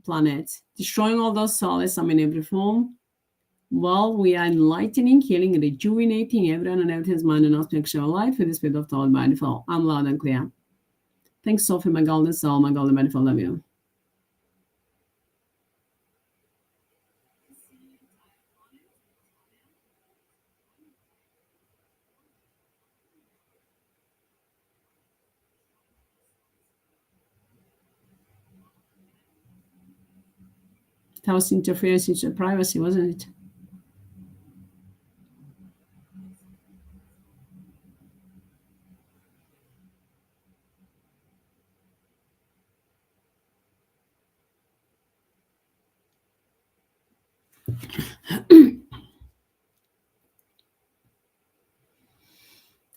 planet, destroying all those souls, I'm in every form. Well, we are enlightening, healing, rejuvenating everyone and everything's mind and aspect of life with the spirit of thought by default. I'm loud and clear. Thanks, Sophie, my golden soul, my golden by default. Love you. That was interference into privacy, wasn't it?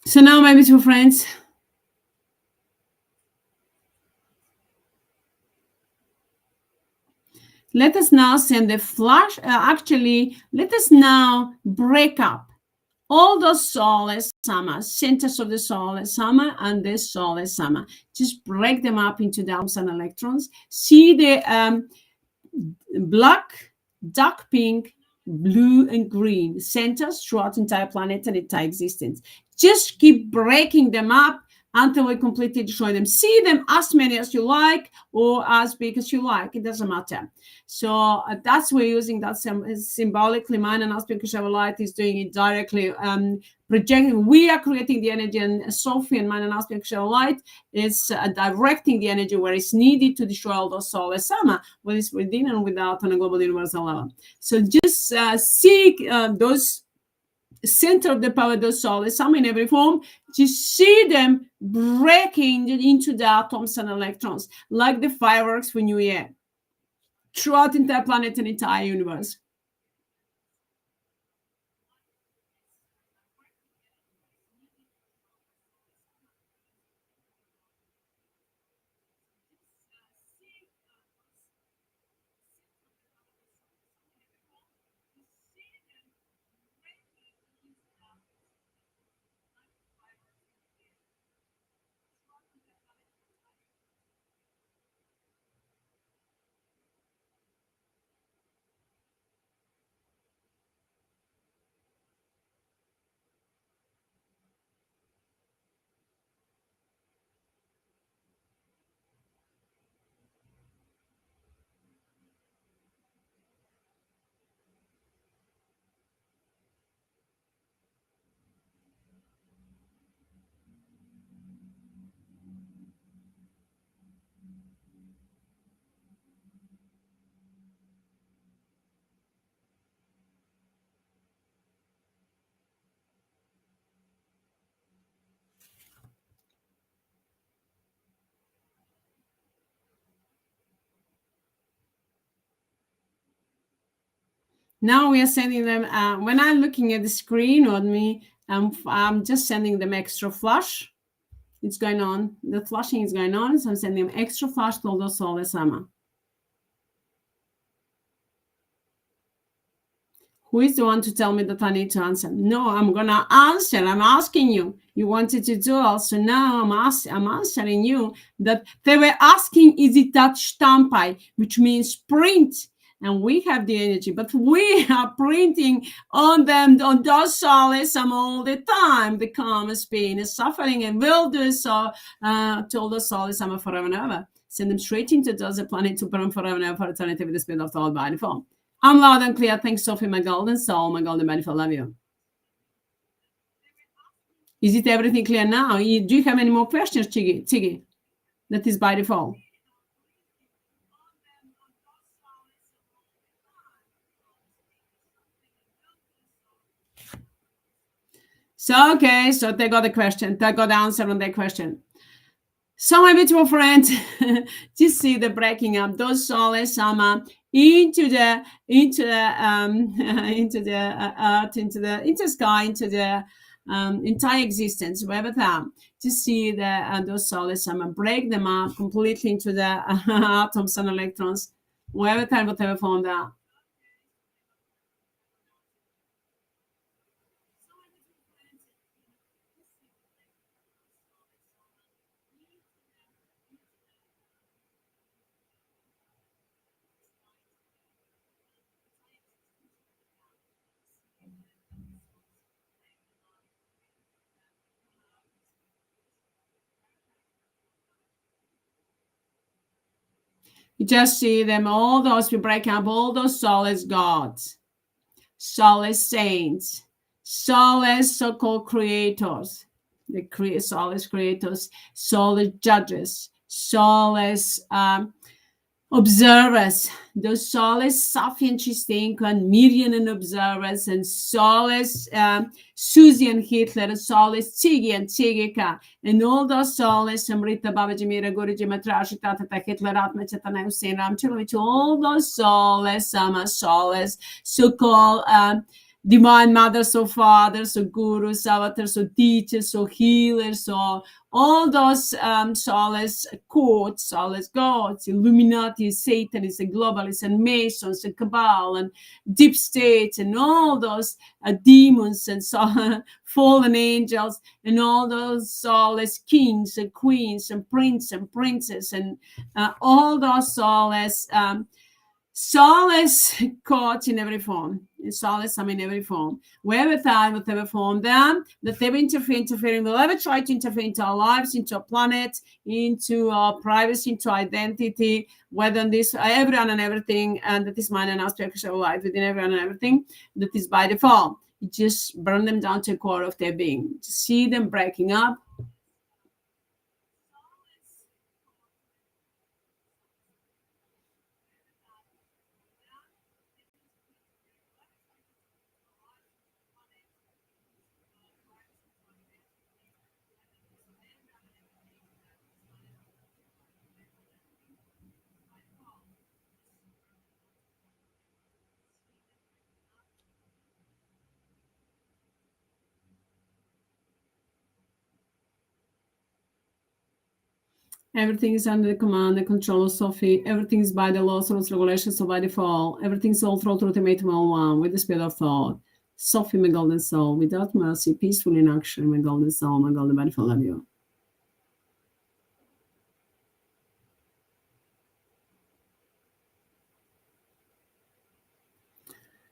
So now, my beautiful friends, let us now send the flash. Actually, let us now break up all those soulless sama, centers of the soulless sama and the soulless sama. Just break them up into the atoms and electrons. See the black, dark pink, blue, and green centers throughout the entire planet and entire existence. Just keep breaking them up until we completely destroy them. See them as many as you like or as big as you like. It doesn't matter. So that's we're using that symbolically. Mind and aspect of light is doing it directly, projecting. We are creating the energy, and Sophie and mind and aspect of light is directing the energy where it's needed to destroy all those soulless sama, whether it's within and without on a global universal level. So just seek those center of the power, those soulless sama in every form. Just see them breaking into the atoms and electrons like the fireworks for New Year throughout the entire planet and entire universe. Now we are sending them, when I'm looking at the screen on me, I'm just sending them extra flash. It's going on. The flashing is going on. So I'm sending them extra flash to all those soulless sama. Who is the one to tell me that I need to answer? No, I'm going to answer. I'm asking you. You wanted to do also. Now I'm answering you that they were asking, is it that stampai, which means print? And we have the energy, but we are printing on them, on those soulless all the time. The karma's pain is suffering and will do so to all those soulless forever and ever. Send them straight into the planet to burn forever and ever for eternity with the spirit of the whole body form. I'm loud and clear. Thanks, Sophie, my golden soul, my golden beautiful. Love you. Is it everything clear now? Do you have any more questions, Tiggy? That is by default. So, okay, so they got the question. They got the answer on that question. So, my beautiful friends, you see the breaking up those soulless AMMA into the into the earth, into the sky, into the entire existence, wherever time. To see the those soulless AMMA, break them up completely into the atoms and electrons, wherever time, whatever form they are. You just see them, all those, we break up all those soulless gods, soulless saints, soulless so-called creators, the soulless creators, soulless judges, soulless observers, those soulless SOPHIE and Chistinko and Miriam and observers, and soulless Susie and Hitler, and soulless Tiggy and Tigika, and all those soulless Amrita Babaji Mira Guriji Matrashi Tata Hitler Atma Chetana Hussein Ramchalovich, all those soulless soulless so-called divine mothers, so fathers, so gurus, so avatars, so teachers, so healers, so all those soulless courts, soulless gods, Illuminati, Satanists, and globalists, and Masons, and Cabal, and deep states, and all those demons, and fallen angels, and all those soulless kings, and queens, and princes, and princesses, and all those soulless courts in every form. Soulless, in every form. Wherever time, whatever form, them, that they interfering, they'll ever try to interfere into our lives, into our planet, into our privacy, into identity, whether this, everyone and everything, and that is mine and our spiritual life within everyone and everything, that is by default. You just burn them down to the core of their being. To see them breaking up. Everything is under the command and control of Sophie. Everything is by the laws, rules, regulations, so by default. Everything is all through ultimatum all one with the speed of thought. Sophie, my golden soul, without mercy, peaceful in action, my golden soul, my golden beautiful, love you.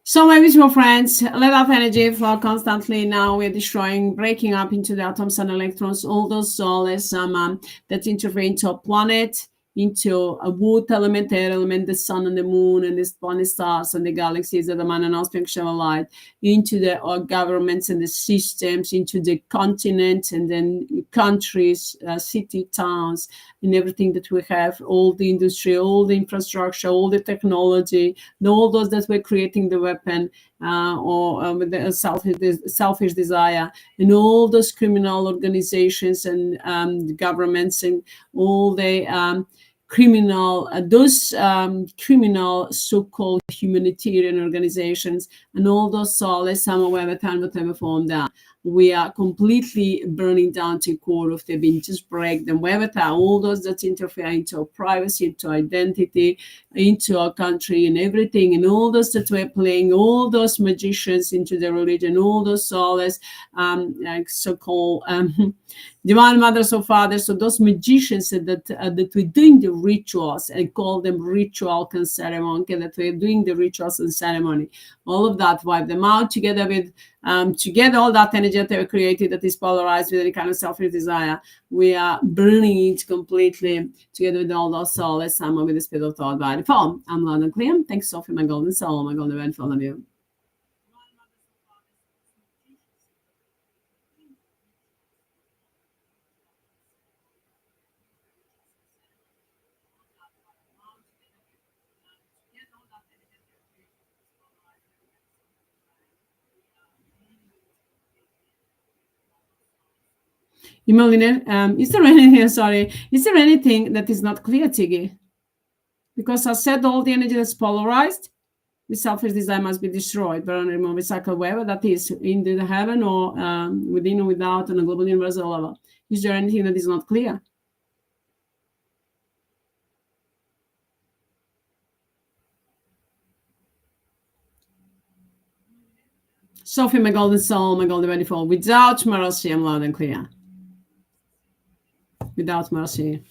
So, my beautiful friends, let that energy flow constantly. Now we're destroying, breaking up into the atoms and electrons, all those soulless that interfere into our planet, into a wood element, air element, the sun and the moon, and the planet stars and the galaxies that the man and our light, into the governments and the systems, into the continent and then countries, city, towns, and everything that we have, all the industry, all the infrastructure, all the technology, all those that we're creating the weapon with the selfish desire, and all those criminal organizations and governments and all the criminal, criminal so-called humanitarian organizations, and all those soulless, whatever form that we are completely burning down to the core of the being. Just break them, wherever all those that interfere into our privacy, into identity, into our country and everything, and all those that we're playing, all those magicians into the religion, all those soulless so-called divine mothers or fathers, so those magicians that we're doing the rituals, and call them ritual and ceremony, that we're doing the rituals and ceremony, all of that, wipe them out together with to get all that energy that they created that is polarized with any kind of selfish desire. We are burning it completely together with all those soulless AMMA with the spirit of thought by default. I'm loud and clear. Thanks, Sophie, my golden soul, my golden red, full of you. Emeline, is there anything, sorry, is there anything that is not clear, Tiggy? Because I said all the energy that's polarized, the selfish desire must be destroyed, but on a remove recycle, wherever that is, in the heaven or within or without on a global universal level. Is there anything that is not clear? Sophie, my golden soul, my golden ready for without mercy, I'm loud and clear. Without mercy,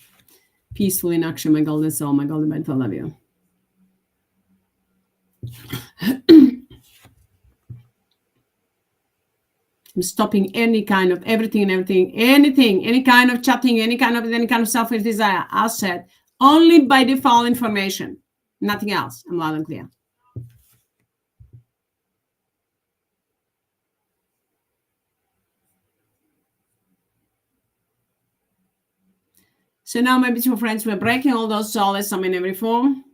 peaceful in action, my golden soul, my golden ready for love you. I'm stopping any kind of everything and everything, anything, any kind of chatting, any kind of selfish desire. I said only by default information, nothing else. I'm loud and clear. So now, my beautiful friends, we're breaking all those soulless AMMA in every form.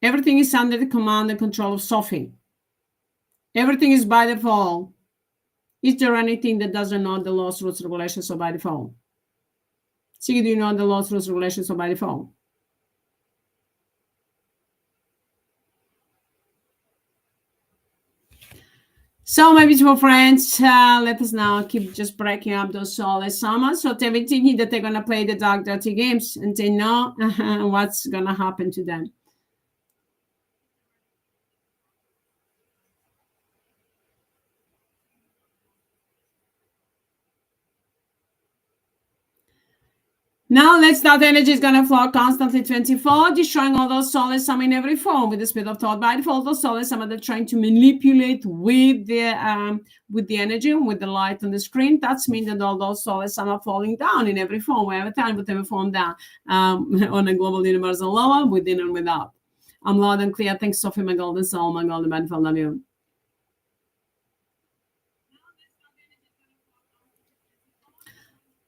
Everything is under the command and control of Sophie. Everything is by default. Is there anything that doesn't know the laws, rules, regulations, or by default? See, do you know the laws, rules, regulations, or by default? So, my beautiful friends, let us now keep just breaking up those soulless AMMA. So they're thinking that they're going to play the dark, dirty games, and they know what's going to happen to them. Now, that energy is going to flow constantly 24, destroying all those soulless AMMA in every form with the speed of thought by default. Those soulless AMMA that are trying to manipulate with the energy, with the light on the screen. That's mean that all those soulless AMMA falling down in every form, wherever time, whatever form down on a global universal level, within and without. I'm loud and clear. Thanks, Sophie, my golden soul, my golden man, love you.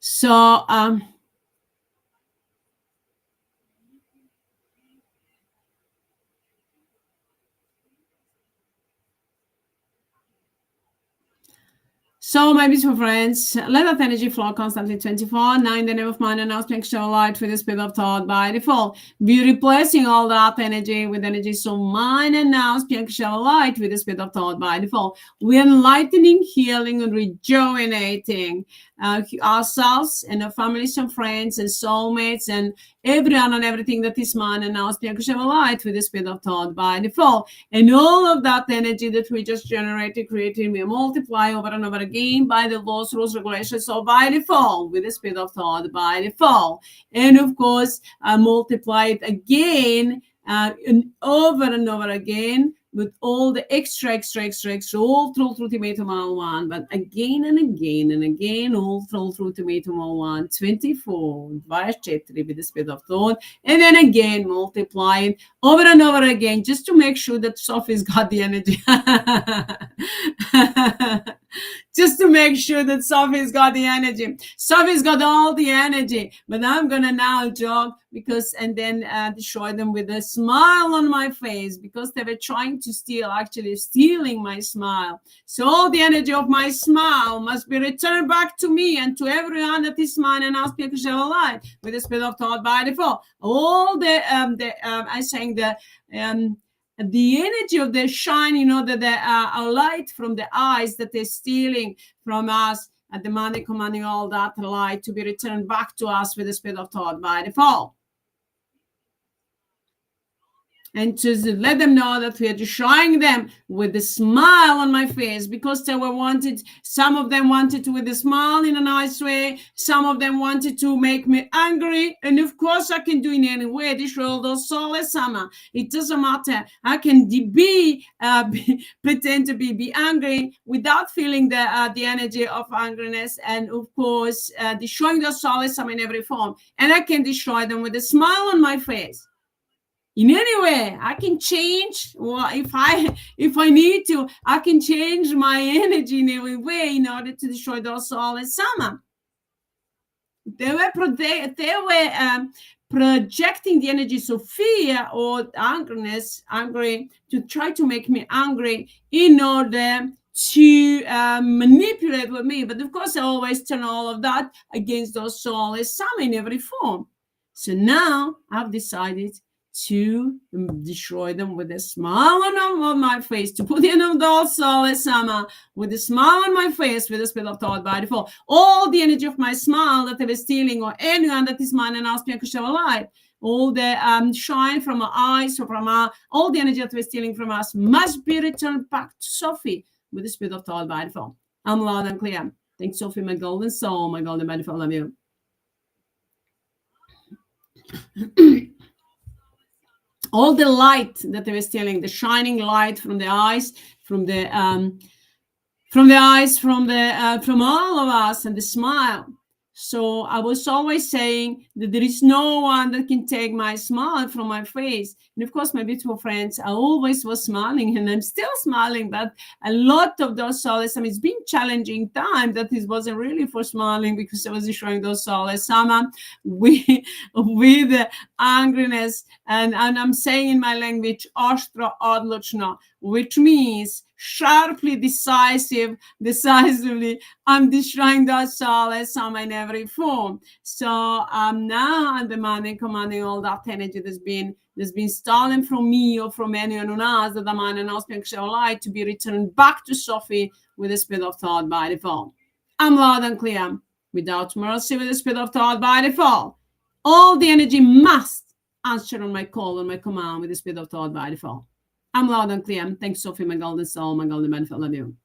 So, so, my beautiful friends, let that energy flow constantly 24. Now, in the name of mind and now, show light with the speed of thought by default. Be replacing all that energy with energy. So, mind and now, show light with the speed of thought by default. We're enlightening, healing, and rejuvenating ourselves and our families and friends and soulmates and everyone and everything that is mine and now, show light with the speed of thought by default. And all of that energy that we just generated, created, we multiply over and over again by the laws, rules, regulations, so by default, with the speed of thought by default. And of course, multiply it again and over again with all the extra, all through ultimatum all one, but again and again and again, all through ultimatum all one, 24 via HEATRT with the speed of thought, and then again multiply it over and over again, just to make sure that Sophie's got the energy. Just to make sure that Sophie's got the energy. Sophie's got all the energy, but I'm gonna now joke and then destroy them with a smile on my face because they were trying to stealing my smile. So all the energy of my smile must be returned back to me and to everyone that is mine and ask me to share a light with the speed of thought by default. All the energy of the shine, you know, the light from the eyes that they're stealing from us, and demanding, commanding all that light to be returned back to us with the spirit of thought by default. And to let them know that we are destroying them with a smile on my face, because they were wanted, some of them wanted to with a smile in a nice way, some of them wanted to make me angry, and of course I can do in any way. Destroy those soulless AMMA. It doesn't matter. I can pretend to be angry without feeling the energy of angriness, and of course destroying those soulless AMMA in every form, and I can destroy them with a smile on my face. In any way, I can change. Well, if I need to, I can change my energy in every way in order to destroy those soulless AMMA. They were projecting the energies of fear or angry, to try to make me angry in order to manipulate with me. But of course, I always turn all of that against those soulless AMMA in every form. So now I've decided to destroy them with a smile on my face, to put in of those soulless AMMA with a smile on my face, with the spirit of thought by default. All the energy of my smile that they were stealing, or anyone that is mine and ask me to show a light, all the shine from our eyes, or from all the energy that we're stealing from us, must be returned back to Sophie with the spirit of thought by default. I'm loud and clear. Thanks, Sophie, my golden soul, my golden by default. Love you. All the light that they were stealing, the shining light from the eyes, from all of us, and the smile. So I was always saying that there is no one that can take my smile from my face. And of course, my beautiful friends, I always was smiling, and I'm still smiling, but a lot of those soulless, it's been challenging time that it wasn't really for smiling, because I was showing those soulless AMMA with angriness, and I'm saying in my language, ostro odločno, which means sharply, decisively, I'm destroying that soulless AMMA in every form. So now I'm demanding, commanding all that energy that's been stolen from me or from anyone else that I'm on an auspicial light, to be returned back to Sophie with the spirit of thought by default. I'm loud and clear. Without mercy, with the spirit of thought by default. All the energy must answer on my call, on my command, with the spirit of thought by default. I'm loud and clear. Thanks, Sophie, my golden soul, my golden benefit. Love you.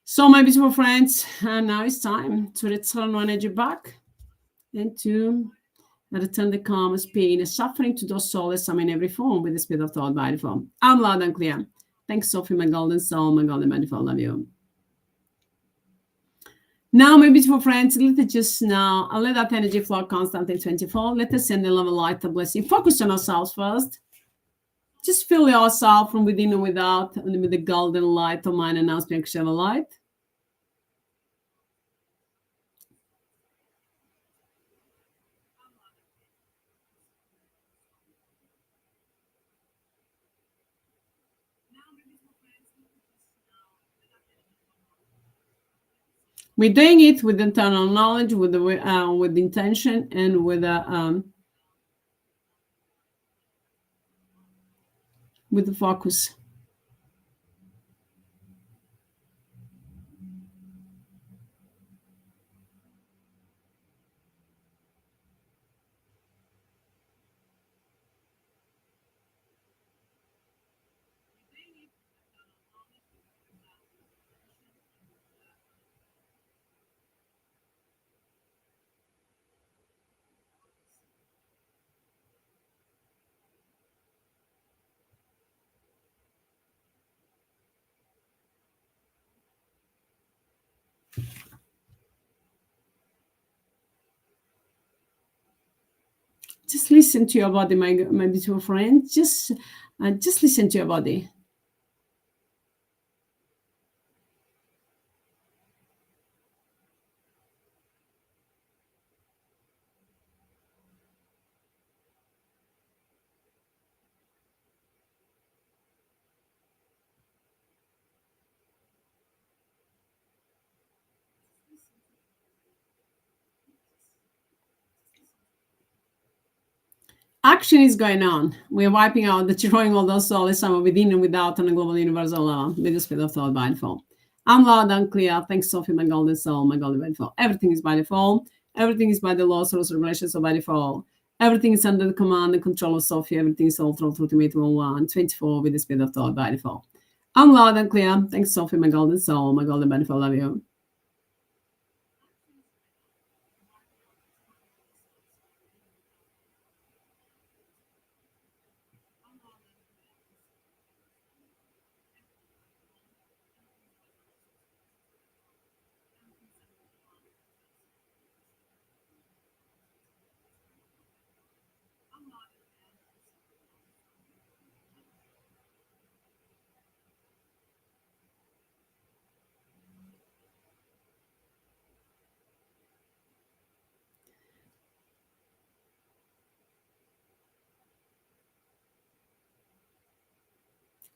So, my beautiful friends, now it's time to return our energy back and to return the calmest pain and suffering to those soulless AMMA in every form with the spirit of thought by default. I'm loud and clear. Thanks, Sophie, my golden soul, my golden benefit. Love you. Now, my beautiful friends, let us just now let that energy flow constantly 24. Let us send the love and light, the blessing. Focus on ourselves first. Just fill yourself from within and without, and with the golden light of mine and auspicial light. We're doing it with internal knowledge, with intention, and with the focus. Just listen to your body, my beautiful friend. Just listen to your body. Action is going on. We're wiping out, destroying all those soulless somewhere within and without on a global universal level with the speed of thought by default. I'm loud and clear. Thanks, Sophie, my golden soul, my golden by default. Everything is by default. Everything is by the laws, rules, regulations of by default. Everything is under the command and control of Sophie. Everything is all through ultimate 1-1-24 with the speed of thought by default. I'm loud and clear. Thanks, Sophie, my golden soul, my golden by default. Love you.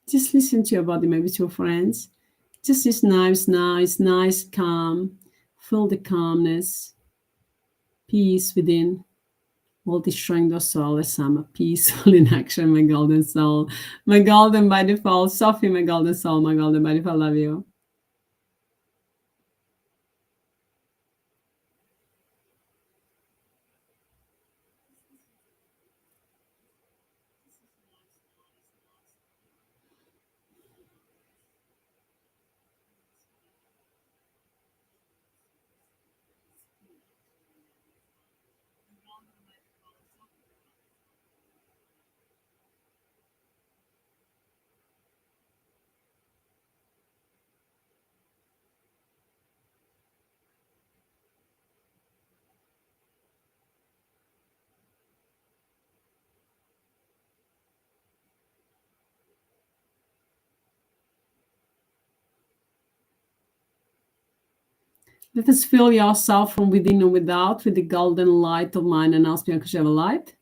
Just listen to your body, maybe to your friends. Just this nice, calm. Feel the calmness, peace within. All destroying the soul as I'm peaceful in action, my golden soul. My golden by default. Sophie, my golden soul, my golden by default. Love you. Let us fill yourself from within and without with the golden light of mind and ask Bianca light.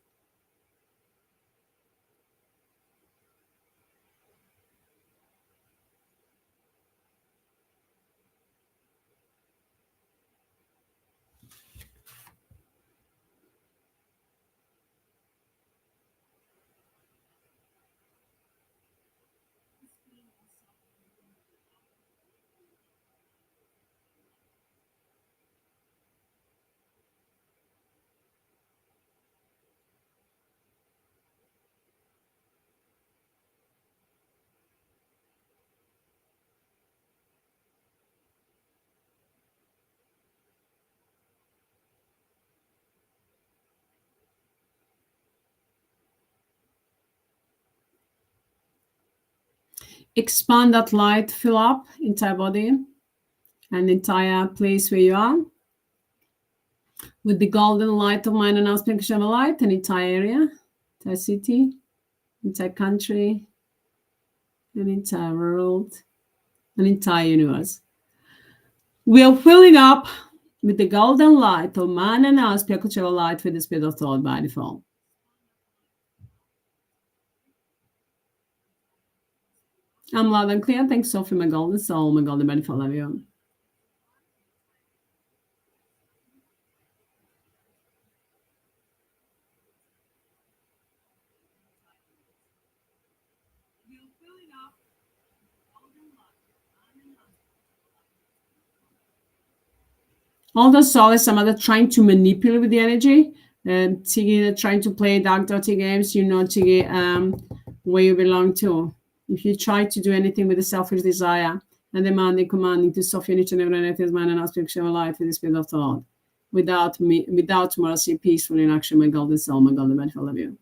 Expand that light, fill up entire body and entire place where you are with the golden light of mind and aspect of light, an entire area, entire city, entire country, an entire world, an entire universe. We are filling up with the golden light of mind and aspect of light with the speed of thought by default. I'm loud and clear. Thanks, Sophie, my golden soul, my golden body for love you. All the soulless, some other trying to manipulate with the energy. Tiggy trying to play dark dirty games, you know, Tiggy, where you belong to. If you try to do anything with a selfish desire and demanding, commanding to soften each and every negative mind and aspect of life with the spirit of thought, without mercy, peacefully in action, my golden soul, my golden body, I love you.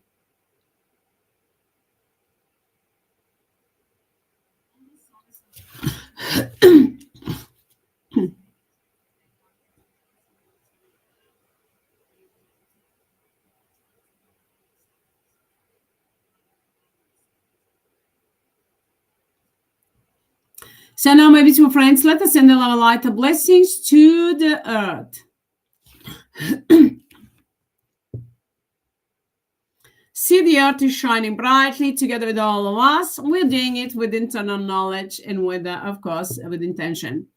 So now, my beautiful friends, let us send the love and light of blessings to the earth. See the earth is shining brightly together with all of us. We're doing it with internal knowledge and with, of course, with intention.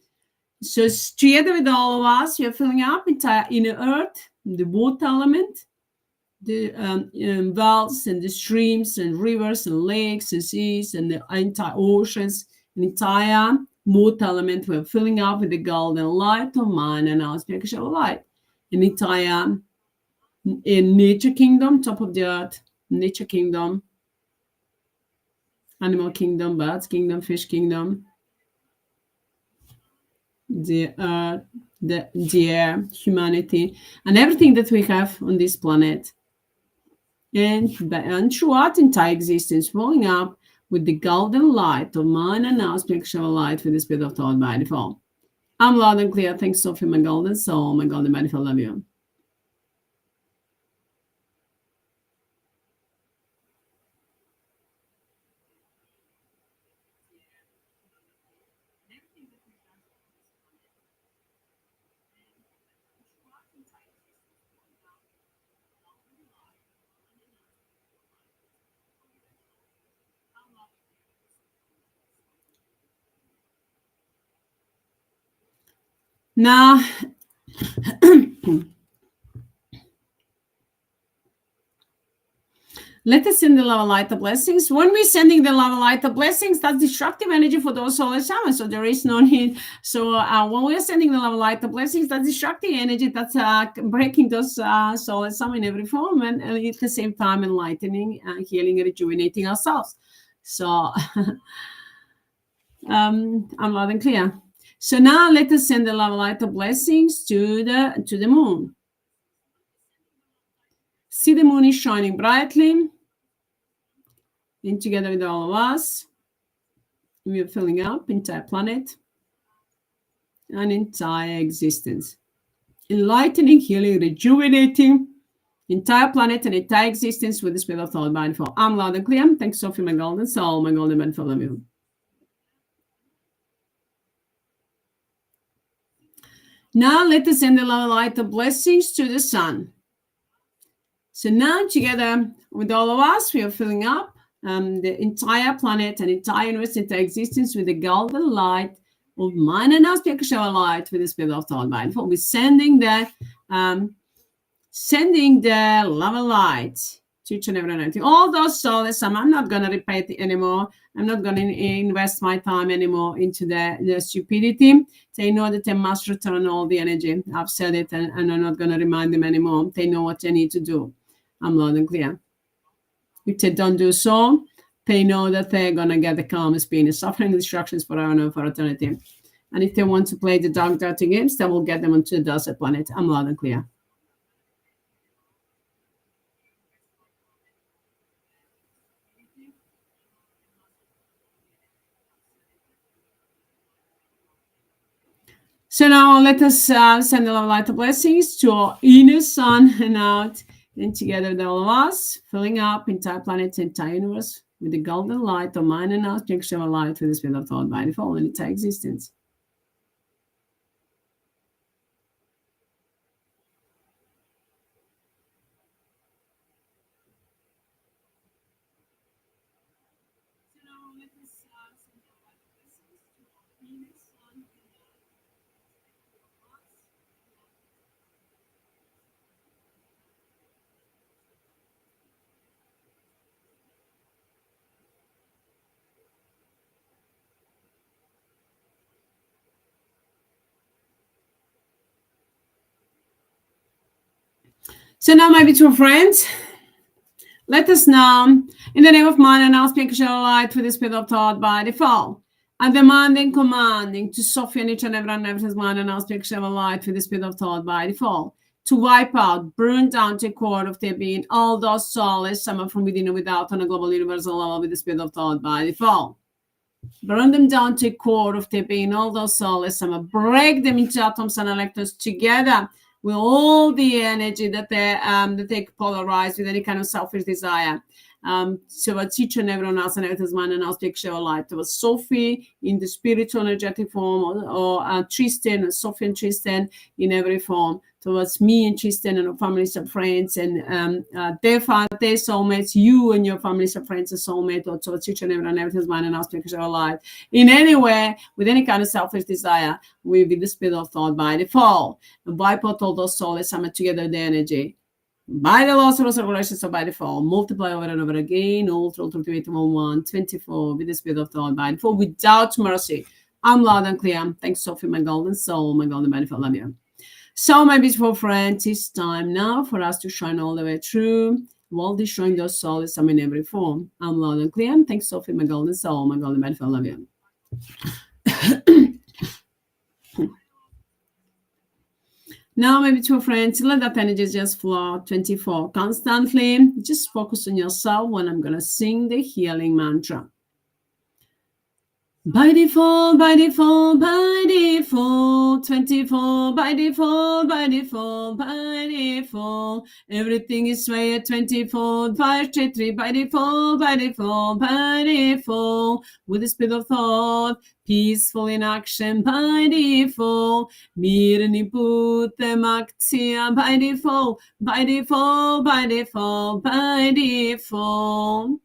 So together with all of us, you're filling up entire inner earth, the water element, wells and the streams and rivers and lakes and seas and the entire oceans, the entire mortal element were filling up with the golden light of mind and our spiritual light. An entire in nature kingdom, top of the earth, nature kingdom, animal kingdom, birds kingdom, fish kingdom, the earth, the air, humanity, and everything that we have on this planet. And throughout entire existence, falling up with the golden light of mind and our spiritual light with the spirit of thought by default. I'm loud and clear. Thanks, Sophie, my golden soul, my golden body, I love you. Now, let us send the love, light, the blessings. When we're sending the love, light, the blessings, that's destructive energy for those soulless shaman. So there is no need. So when we're sending the love, light, the blessings, that's destructive energy. That's breaking those soulless shaman in every form, and at the same time enlightening, healing, and rejuvenating ourselves. So I'm loud and clear. So now let us send the love, light, the blessings to the moon. See the moon is shining brightly, and together with all of us, we are filling up entire planet and entire existence, enlightening, healing, rejuvenating entire planet and entire existence with the spirit of thought by default. I'm loud and clear. Thanks, Sophie, my golden soul, my golden man, follow you. Now let us send the love, light, the blessings to the sun. So now together with all of us, we are filling up the entire planet and entire universe, entire existence with the golden light of mind and our spiritual light with the spirit of thought by default. We're sending the love and light to each and every one. All those souls, I'm not going to repeat it anymore. I'm not going to invest my time anymore into the stupidity. They know that they must return all the energy. I've said it, and I'm not going to remind them anymore. They know what they need to do. I'm loud and clear. If they don't do so, they know that they're going to get the calmest pain and suffering and destructions for eternity. And if they want to play the dark, dirty games, that will get them onto the desert planet. I'm loud and clear. So now let us send the love, light, of blessings to our inner sun and out, and together with all of us, filling up entire planet, entire universe with the golden light of mind and our spiritual light with the spirit of thought by default and entire existence. So now, my beautiful friends, let us now, in the name of mind and our spiritual light with the spirit of thought by default, and demanding, commanding to Sophie and each and every one of mind and our spiritual light with the spirit of thought by default, to wipe out, burn down to the core of their being, all those souls, some from within and without, on a global universal level with the spirit of thought by default. Burn them down to the core of their being, all those souls, some break them into atoms and electrons together with all the energy that they polarize with any kind of selfish desire. So a teacher and everyone else and everything's mind and I'll speak show light. There was Sophie in the spiritual energetic form, or Tristan, Sophie and Tristan in every form. Towards me and Tristan and our families and friends, and their soulmates, you and your families and friends and soulmate, or towards each and everything's mind and I'll speak show light. In any way, with any kind of selfish desire, we be the spirit of thought by default. And wipe out all those souls, summon together the energy by the laws of regulation, so by default, multiply over and over again, ultimate 1, 24, with the speed of thought by default, without mercy. I'm loud and clear. Thanks, Sophie, my golden soul, my golden benefit, love you. So, my beautiful friends, it's time now for us to shine all the way through while destroying those souls in every form. I'm loud and clear. Thanks, Sophie, my golden soul, my golden benefit, love you. Now, my beautiful friends, let that energy just flow 24 constantly. Just focus on yourself when I'm going to sing the healing mantra. By default, by default, by default, 24, by default, by default, by default. Everything is way at 24, 5, 3, by default, by default, by default. With the speed of thought, peaceful in action by default. Mirni putem aktia by default, by default, by default, by default.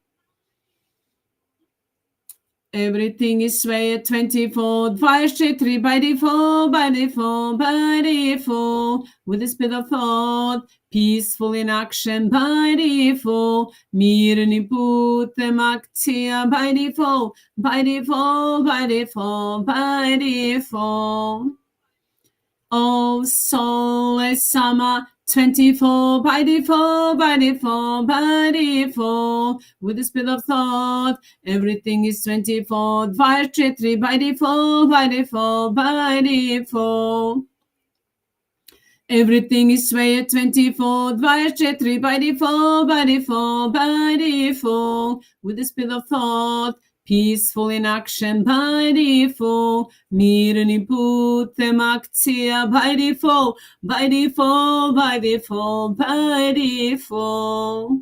Everything is way at 24, 5, 3, by default, by default, by default. With the speed of thought, peaceful in action by default. Mirni putem aktia by default, by default, by default, by default. Oh, soulless AMMA, 24, by default, by default, by default. With the speed of thought, everything is 24, 5, 3, by default, by default, by default. Everything is way at 24, 5, 3, by default, by default, by default. With the speed of thought, peaceful in action by default. Mirni putem aktia by default, by default, by default, by default.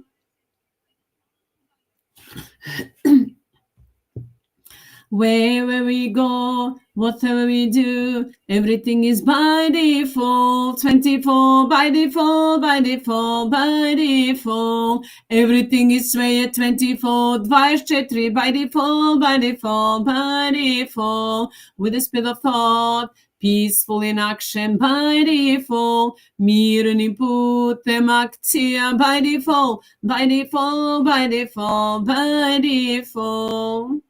Wherever we go, whatever we do, everything is by default. 24, by default, by default, by default. Everything is way at 24, 5, 3, by default, by default, by default. With the speed of thought, peaceful in action by default. Mirni putem aktia by default, by default, by default, by default.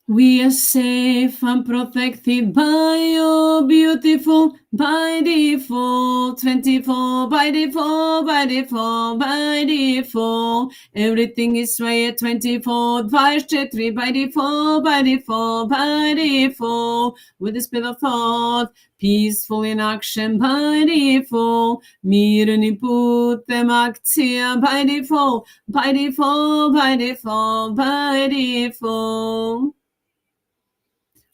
We are safe and protected by your beautiful by default. 24, by default, by default, by default. Everything is way at 24, 5, 3, by default, by default, by default. With the speed of thought, peaceful in action by default. Mirni putem aktia by default, by default, by default, by default.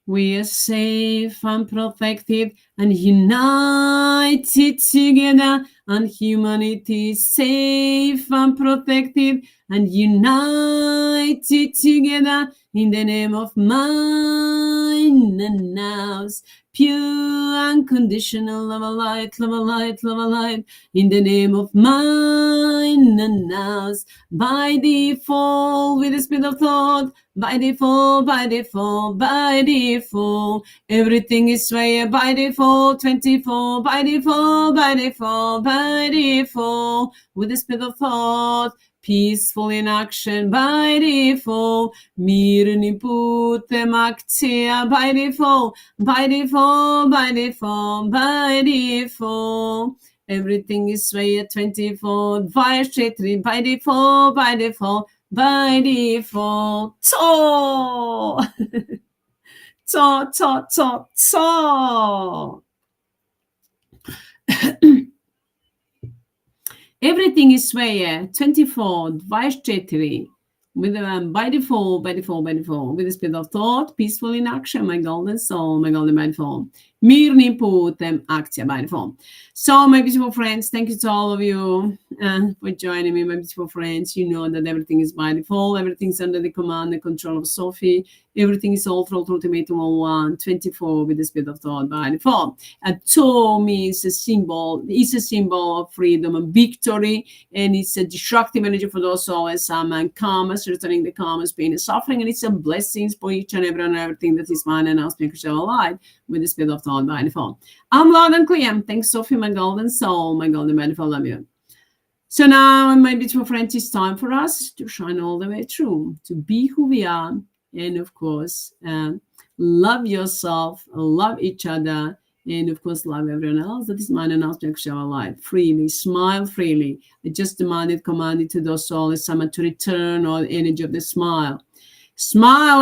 We are safe and protected and united together, and humanity is safe and protected and united together in the name of mine and now's pure unconditional love of light, love of light, love of light, in the name of mine and now's by default, with the speed of thought, by default, by default, by default. Everything is way by default, 24, by default, by default, by default. With the speed of thought, peaceful in action by default. Mirni putem aktia by default, by default, by default, by default. Everything is way at 24, 5, 3, by default, by default, by default. So, everything is way 24, 5, 3. With by default, by default, by default, with the speed of thought, peaceful in action, my golden soul, my golden by default. Mirni putem aktia by default. So, my beautiful friends, thank you to all of you for joining me, my beautiful friends. You know that everything is by default, everything's under the command and control of Sophie. Everything is all through ultimatum 1, 24 with the speed of thought by default. And to me, it's a symbol of freedom and victory, and it's a destructive energy for those souls and karma softness, returning the calmness, pain, and suffering. And it's a blessing for each and every and everything that is mine and else being alive with the spirit of thought by the phone. I'm loud and clear. Thanks, Sophie, my golden soul, my golden beautiful, love you. So now, my beautiful friends, it's time for us to shine all the way through, to be who we are, and of course, love yourself, love each other, and of course, love everyone else that is mine and else to share our life freely, smile freely. I just commanded to those souls to return all the energy of the smile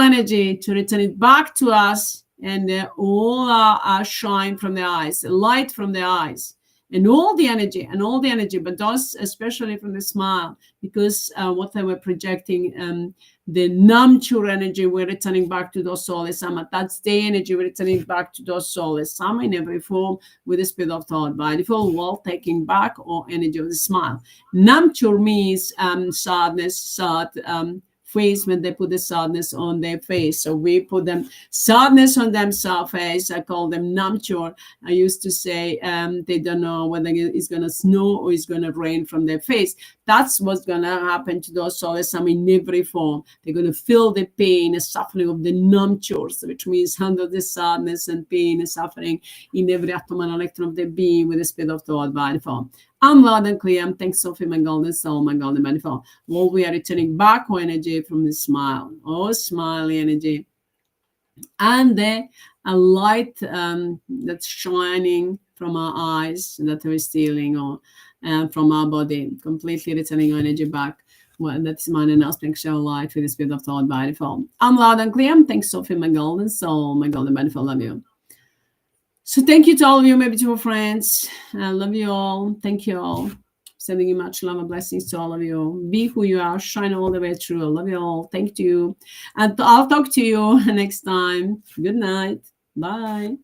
energy, to return it back to us, and all our shine from the eyes, light from the eyes. And all the energy, but those especially from the smile, because what they were projecting, the nurture energy, we're returning back to those soulless AMMA. That's the energy we're returning back to those soulless AMMA in every form with the spirit of thought by default, while taking back all energy of the smile. Nurture means sadness, sad face, when they put the sadness on their face. So we put them sadness on themselves face. I call them nurture. I used to say they don't know whether it's going to snow or it's going to rain from their face. That's what's going to happen to those souls in every form. They're going to feel the pain and suffering of the nurtures, which means handle the sadness and pain and suffering in every atom and electron of their being with the spirit of thought by the form. I'm loud and clear. Thanks, Sophie, my golden soul, my golden manifold. Well, we are returning back our energy from the smile, smiley energy. And a light that's shining from our eyes that we're stealing, or from our body, completely returning our energy back. Well, that's mine and else being show light with the spirit of thought by the phone. I'm loud and clear. Thanks, Sophie, my golden soul, my golden manifold. Love you. So thank you to all of you, my beautiful friends. I love you all. Thank you all. Sending you much love and blessings to all of you. Be who you are. Shine all the way through. I love you all. Thank you. And I'll talk to you next time. Good night. Bye.